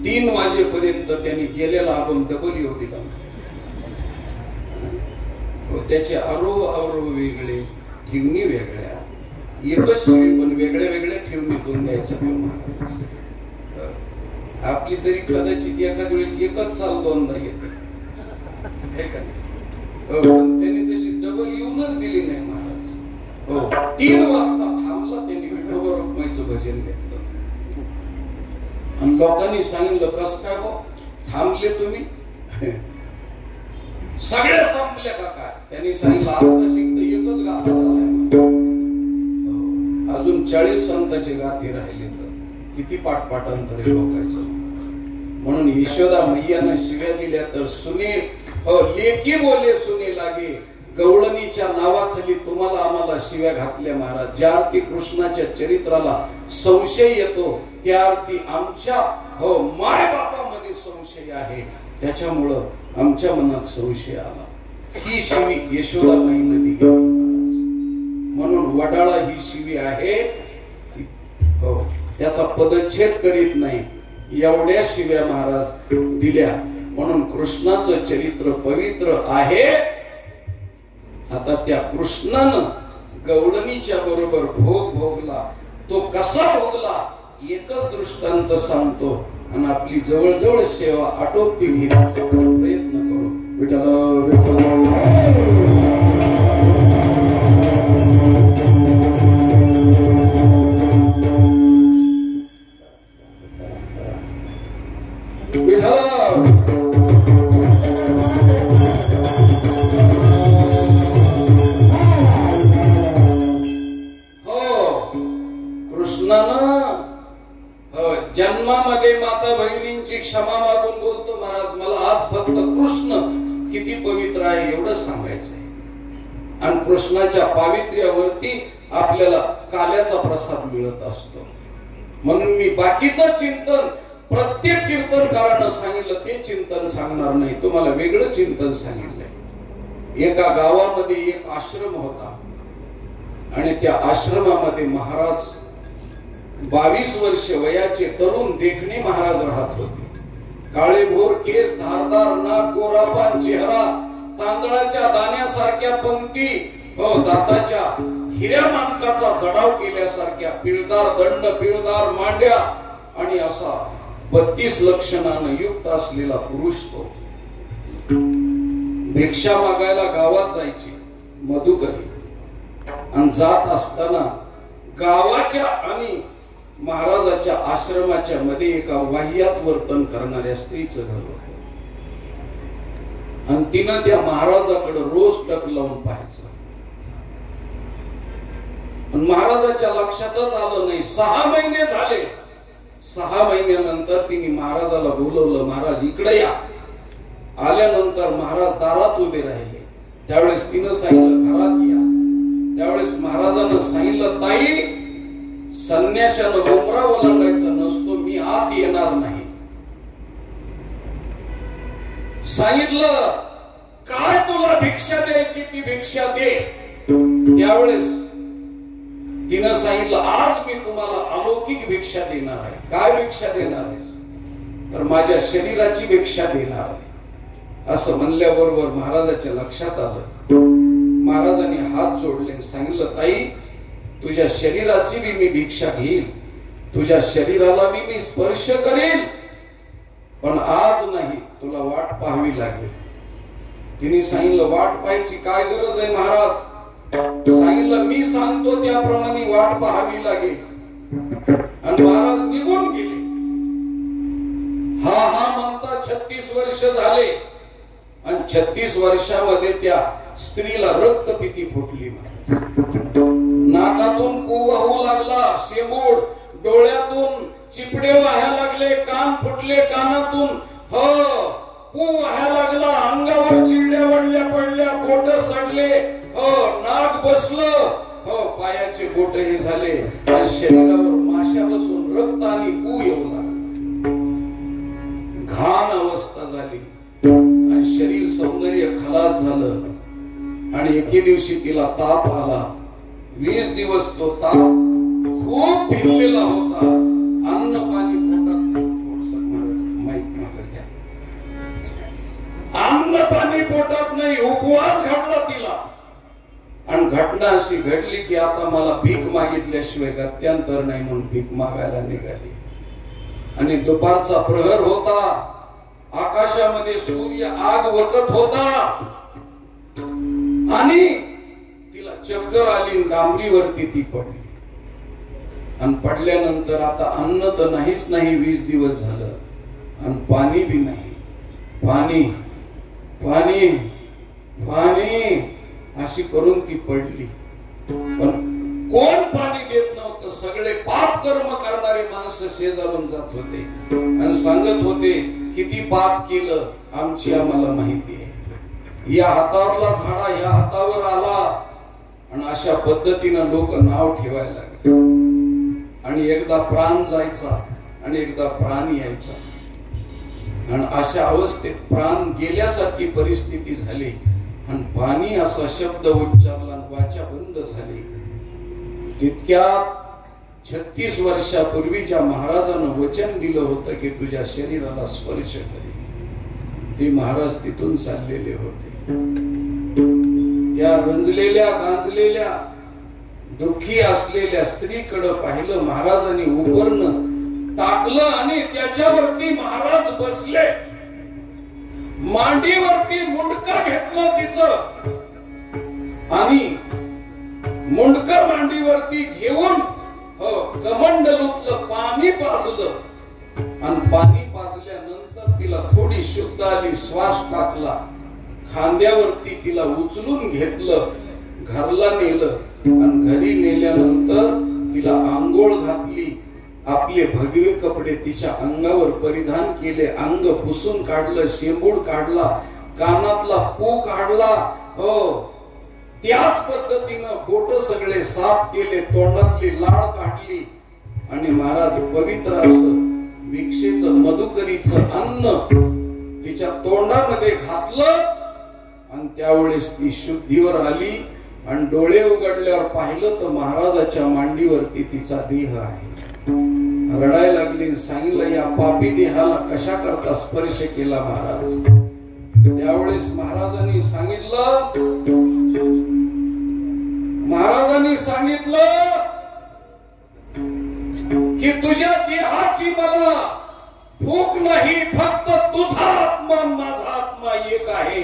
A: 3 वाजेपर्यंत त्यांनी गेलेला आपण डबल येऊ दिला. त्याचे आरोह अवरोह वेगळे, ठेवणी वेगळ्या, एकच शिवी पण वेगळ्या वेगळ्या ठेवणीतून द्यायच्या त्या महाराज. आपली तरी कदाचित एखाद्या वेळेस एकच चाल 2दा येते, पण त्यांनी तशी डबल येऊनच दिली नाही महाराज. हो 3 वाजता थांबला त्यांनी, विठोबा रुक्माईचं भजन घेतलं आणि लोकांनी सांगितलं कस काय गो थांबले तुम्ही, सगळे संपले का काय. त्यांनी सांगितलं आता शिकत एकच गाथा झालाय, अजून 40 संतांचे गाथे राहिले तर किती पाठपाठांतर आहे लोकांचं. म्हणून यशोदा मैयानं शिव्या दिल्या तर सुने लेकी बोले सुने लागे. गवळणीच्या नावाखाली तुम्हाला आम्हाला शिव्या घातल्या महाराज. ज्या अर्थी कृष्णाच्या चरित्राला संशय येतो त्या अर्थी आमच्या माय बापामध्ये संशय आहे, त्याच्यामुळं आमच्या मनात संशय आला. ही शिवी यशोदाबाईनं दिली. म्हणून वडाळा ही शिवी आहे, त्याचा पदच्छेद करीत नाही, एवढ्या शिव्या महाराज दिल्या. म्हणून कृष्णाचं चरित्र पवित्र आहे. आता त्या कृष्णानं गवळणीच्या बरोबर भोग भोगला. तो कसा भोगला एकच दृष्टांत सांगतो आणि आपली जवळजवळ सेवा आटोपती घेण्याचा प्रयत्न करू. विठ्ठल विठ्ठल जन्मामध्ये माता भगिनींची क्षमा मागून बोलतो महाराज, मला आज फक्त कृष्ण किती पवित्र आहे एवढं सांगायचं आहे. आणि कृष्णाच्या पावित्र्यावरती आपल्याला काल्याचा प्रसाद मिळत असतो. म्हणून मी बाकीचं चिंतन प्रत्येक कीर्तनकारानं सांगितलं ते चिंतन सांगणार नाही, तुम्हाला वेगळं चिंतन सांगितलंय. एका गावामध्ये एक आश्रम होता आणि त्या आश्रमामध्ये महाराज 22 वर्ष वयाचे तरुण देखणे महाराज राहत होते. काळे भोर केस, धारदार नाक, गोरापान चेहरा, तांदळाच्या दाण्यासारख्या पंक्ती, दाताच्या हिऱ्या मानकाचा जडाव केल्यासारख्या, पिळदार दंड, पिळदार मांड्या आणि असा 32 लक्षणानं युक्त असलेला पुरुष तो. भिक्षा मागायला गावात जायची मधुकरी आणि जात असताना गावाच्या आणि महाराजाच्या आश्रमाच्या मध्ये एका वाह्यात वर्तन करणाऱ्या स्त्रीचं घर होतं आणि तिनं त्या महाराजाकडे रोज टक लावून पाहायचं. महाराजाच्या लक्षातच आलं नाही. 6 महिने झाले. 6 महिन्यानंतर तिने महाराजाला बोलवलं, महाराज इकडे या. आल्यानंतर महाराज दारात उभे राहिले. त्यावेळेस तिनं सांगितलं घरात या. त्यावेळेस महाराजांना सांगितलं ताई संन्याशानं डोंगरा ओलांडायचा नसतो, मी आत येणार नाही. सांगितलं काय तुला भिक्षा द्यायची ती भिक्षा दे. त्यावेळेस तिनं सांगितलं आज मी तुम्हाला अलौकिक भिक्षा देणार आहे. काय भिक्षा देणार आहेस तर माझ्या शरीराची भिक्षा देणार आहे. असं म्हणल्याबरोबर महाराजाच्या लक्षात आलं. महाराजांनी हात जोडले, सांगितलं ताई तुझ्या शरीराची बी मी भिक्षा घेईल, तुझ्या शरीराला बी मी स्पर्श करेल, पण आज नाही, तुला वाट पाहावी लागेल. तिने सांगितलं वाट पाहायची काय गरज आहे महाराज. सांगितलं मी सांगतो त्याप्रमाणे वाट पाहावी लागेल. आणि महाराज निघून गेले. हा हा म्हणता 36 वर्ष झाले आणि 36 वर्षामध्ये त्या स्त्रीला रक्तपिती फुटली. नाकातून पू वाहू लागला, शेंबूड डोळ्यातून चिपडे वाहायला लागले, कान फुटले कानातून, हो पू वाहायला लागला, अंगावर चिरड्या वडल्या पडल्या, बोट सडले, हो नाक बसलं, हो पायाचे बोट हे झाले आणि शरीरावर माशा बसून रक्त आणि पू येऊ लागला. घाण अवस्था झाली आणि शरीर सौंदर्य खलास झालं आणि एके दिवशी तिला ताप आला. 20 दिवस तो ताप खूप भिनलेला होता. अन्न पाणी पोटात अन्न पाणी पोटात नाही, उपवास घडला तिला. आणि घटना अशी घडली की आता मला भीक मागितल्याशिवाय गत्यांतर नाही म्हणून भीक मागायला निघाली. आणि दुपारचा प्रहर होता, आकाशामध्ये सूर्य आग वकत होता आणि तिला चक्कर आली, डांबरीवरती ती पडली. आणि पडल्यानंतर आता अन्न तर नाहीच नाही, 20 दिवस झालं आणि पाणी बी नाही. पाणी पाणी पाणी अशी करून ती पडली. पण कोण पाणी देत नव्हतं. सगळे पाप कर्म करणारे माणसं शेजारून जात होते आणि सांगत होते किती पाप केलं आमची आम्हाला माहिती आहे. या हातावरला झाडा या हातावर आला आणि अशा पद्धतीनं लोक नाव ठेवायला लागले. आणि एकदा प्राण जायचा आणि एकदा प्राण यायचा आणि अशा अवस्थेत प्राण गेल्यासारखी परिस्थिती झाली आणि पाणी असा शब्द उच्चारला, वाचा बंद झाली. तितक्यात 36 वर्षापूर्वी ज्या महाराजानं वचन दिलं होतं की तुझ्या शरीराला स्पर्श करेल, ते महाराज तिथून चाललेले होते. त्या रंजलेल्या गांजलेल्या दुःखी असलेल्या स्त्रीकडे पाहिलं महाराजांनी, उपरनं टाकलं आणि त्याच्यावरती महाराज बसले. मांडीवरती मुंडका घेतलं तिचं आणि मुंडका मांडीवरती घेऊन कमंडलूतलं पाणी पाजलं आणि पाणी पाजल्यानंतर तिला थोडी शुद्ध आली. श्वास टाकला, खांद्यावरती तिला उचलून घेतलं, घरला नेलं आणि घरी नेल्यानंतर तिला आंघोळ घातली. आपले भगवे कपडे तिच्या अंगावर परिधान केले, अंग पुसून काढलं, शेंबूड काढला, कानातला पू काढला, हो त्याच पद्धतीनं बोट सगळे साफ केले, तोंडातली लाळ काढली आणि महाराज पवित्र असं भिक्षेचं मधुकरीचं अन्न तिच्या तोंडामध्ये घातलं आणि त्यावेळेस ती शुद्धीवर आली आणि डोळे उघडल्यावर पाहिलं तर महाराजाच्या मांडीवरती तिचा देह आहे. रडायला लागली. सांगितलं या पापी देहाला कशा करता स्पर्श केला महाराज. त्यावेळेस महाराजांनी सांगितलं की तुझ्या देहाची मला भूक नाही, फक्त तुझा आत्मा माझा आत्मा एक आहे.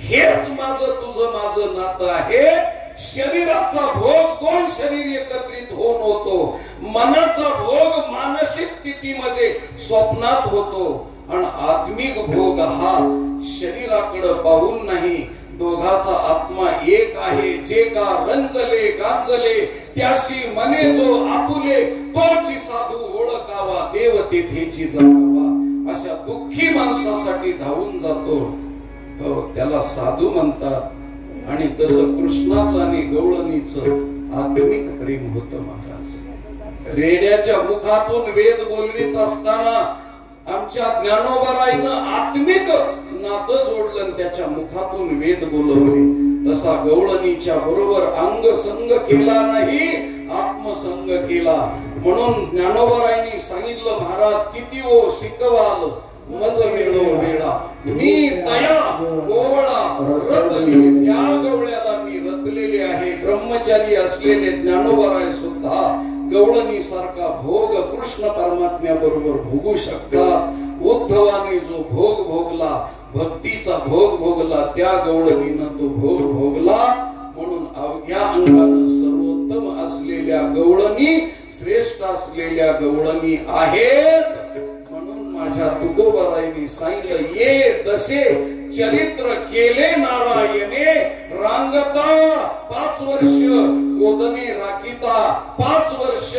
A: हेच माझं तुझं माझं नातं आहे. शरीराचा भोग 2 शरीर एकत्रित होऊन होतो. मनाचा भोग मानसिक स्थितीमध्ये स्वप्नात होतो आणि आत्मिक भोग हा शरीराकडे पाहून नाही. दोघाचा आत्मा एक आहे. जे का रंजले गांजले त्याशी मने जो आपुले, तोची साधू ओळखावा देव तेथेची जनावा. अशा दुःखी माणसासाठी धावून जातो, त्याला साधू म्हणतात. आणि तसं कृष्णाचं आणि गवळणीचं आत्मिक प्रेम होतं महाराज. रेड्याच्या मुखातून वेद बोलवीत असताना आमच्या ज्ञानोबाराईनं आत्मिक नातं जोडलं, त्याच्या मुखातून वेद बोलवले. तसा गवळणीच्या बरोबर अंग संग केला नाही, आत्मसंग केला. म्हणून ज्ञानोबाराईंनी सांगितलं महाराज किती ओ शिकवाल मज वेळो वेळा, मी तया गोवळा रतली. त्या गवळ्याला मी रतलेले आहे. ब्रह्मचारी असलेले ज्ञानोबाराय सुद्धा गवळणी सारखा भोग कृष्ण परमात्म्या बरोबर भोगू शकतात. उद्धवाने जो भोग भोगला, भक्तीचा भोग भोगला, त्या गवळणीनं तो भोग भोगला. म्हणून अवघ्या अंगानं सर्वोत्तम उत्तम असलेल्या गवळणी, श्रेष्ठ असलेल्या गवळणी आहेत. म्हणून माझ्या तुकोबरायांनी सांगितलं, ये दशे चरित्र केले नारायणे, रांगता 5 वर्ष गोदने राखिता, 5 वर्ष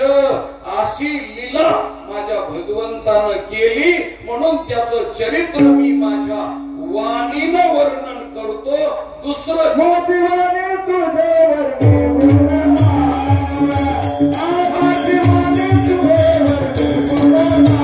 A: अशी लीला माझ्या भगवंतानं केली. म्हणून त्याचं चरित्र मी माझ्या वाणीनं वर्णन करतो. दुसरं
B: मोतीवाने तुझे वर्णी बोलना, मोतीवाने तुझे वर्णी बोलना,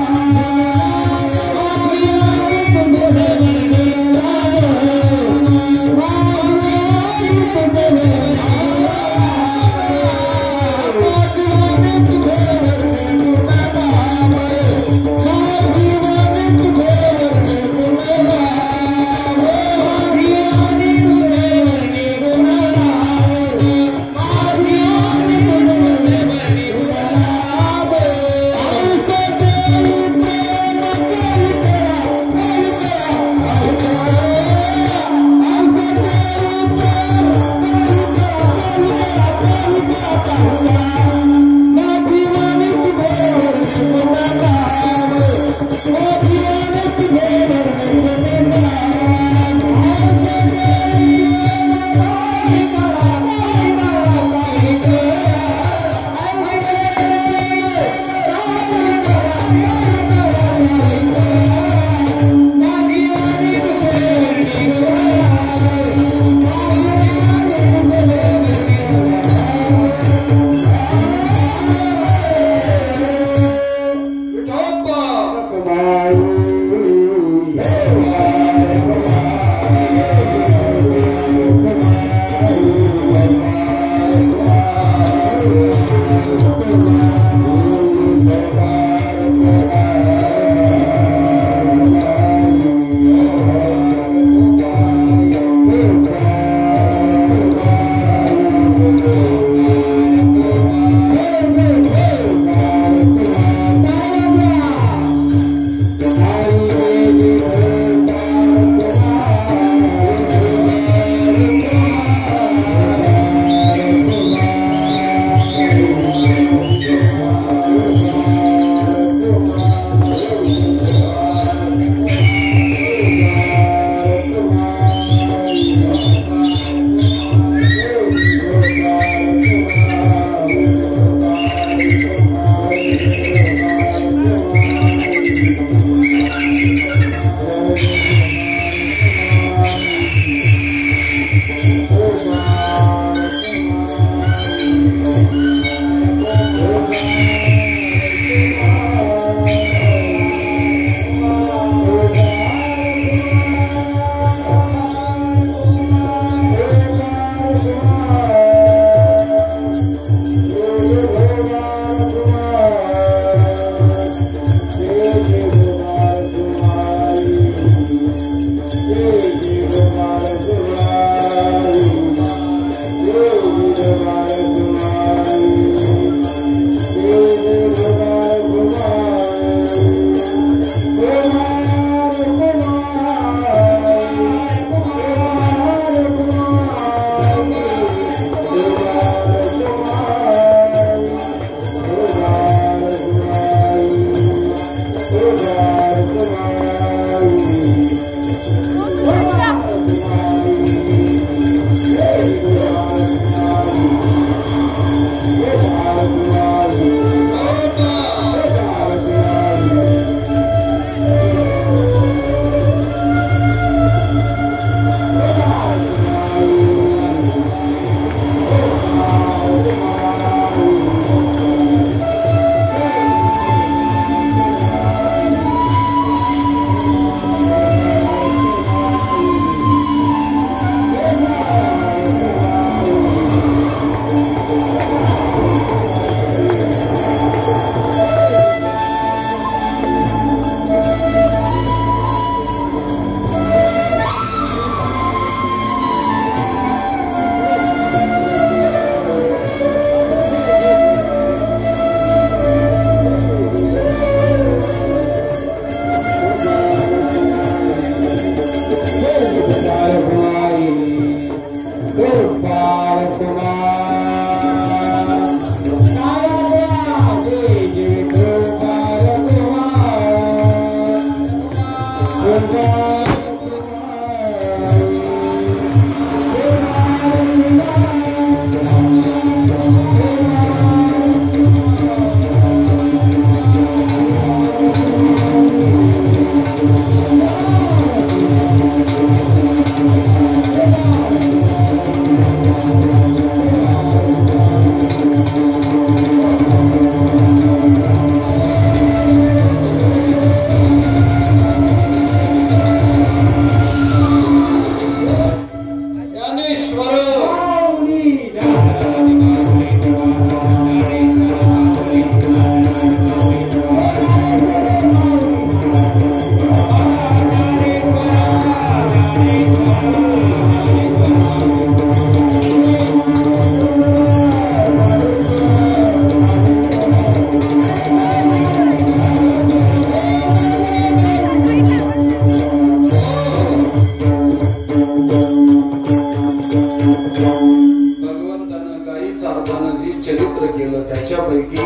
A: हातानं जी चरित्र केलं त्याच्यापैकी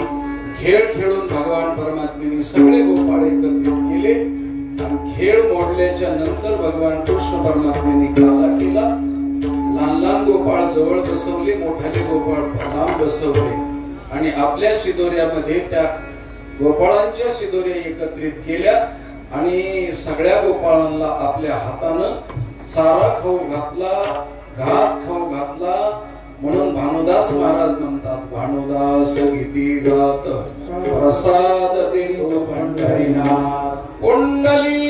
A: खेळ खेळून भगवान परमात्म्याने सगळे गोपाळ एकत्रित केले आणि खेळ मोडल्याच्या नंतर भगवान कृष्ण परमात्म्याने काला केला. लहान लहान गोपाळ जवळ बसवले, मोठाले गोपाळ लांब बसवले आणि आपल्या शिदोऱ्यामध्ये त्या गोपाळांच्या शिदोऱ्या एकत्रित केल्या आणि सगळ्या गोपाळांना आपल्या हातानं चारा खाऊ घातला, घास खाऊ घातला. म्हणून भानुदास महाराज म्हणतात, भानुदास गीती गात प्रसाद देतो पंढरीनाथ. कुंडली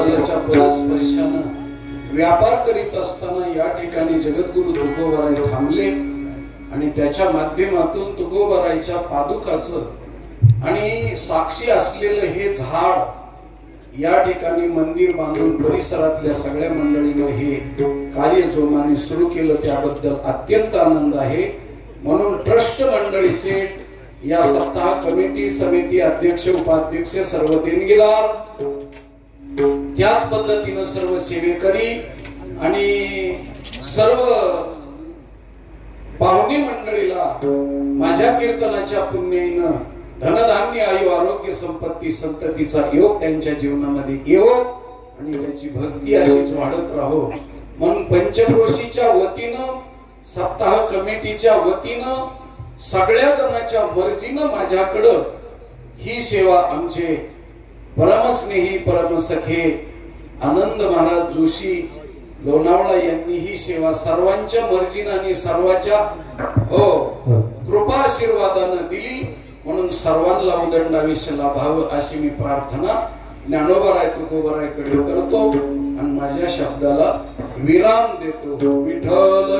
A: महाराजाच्या पदस्पर्शानं व्यापार करीत असताना या ठिकाणी जगद्गुरु तुकोबाराय थांबले आणि त्याच्या माध्यमातून तुकोबारायच्या पादुकाचं आणि साक्षी असलेलं हे झाड या ठिकाणी मंदिर बांधून परिसरातल्या सगळ्या मंडळीनं हे कार्य जोमाने सुरू केलं, त्याबद्दल अत्यंत आनंद आहे. म्हणून ट्रस्ट मंडळीचे या सप्ताह कमिटी समिती अध्यक्ष उपाध्यक्ष सर्व देणगीदार, त्याच पद्धतीनं सर्व सेवेकरी आणि सर्व पाहुणी मंडळीला माझ्या कीर्तनाच्या पुण्याईनं धनधान्य आयु आरोग्य संपत्ती संततीचा योग त्यांच्या जीवनामध्ये येवो आणि त्याची भक्ती अशीच वाढत राहो म्हणून पंचक्रोशीच्या वतीनं सप्ताह कमिटीच्या वतीनं सगळ्या जणांच्या मर्जीनं माझ्याकडं ही सेवा आमचे परमस्नेही परमसखे आनंद महाराज जोशी लोणावळा यांनी ही सेवा सर्वांच्या मर्जीनं आणि सर्वांच्या कृपा आशीर्वादानं दिली. म्हणून सर्वांना उदंडाविषयी लाभावं अशी मी प्रार्थना ज्ञानोबाराय तुकोबारायकडे करतो आणि माझ्या शब्दाला विराम देतो. विठ्ठल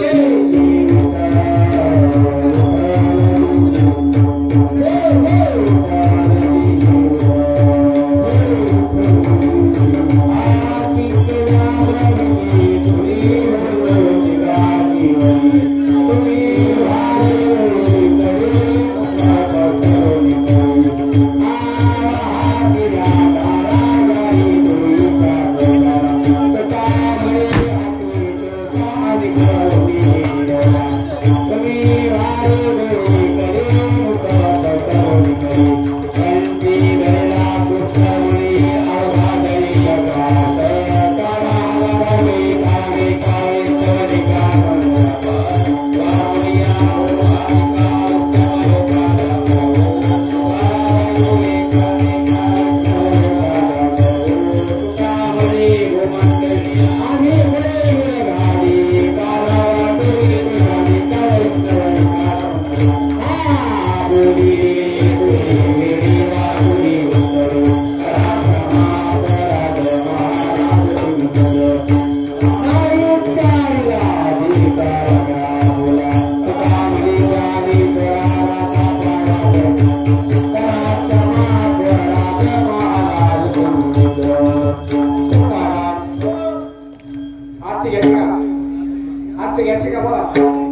C: आरती घ्यायची का बोला.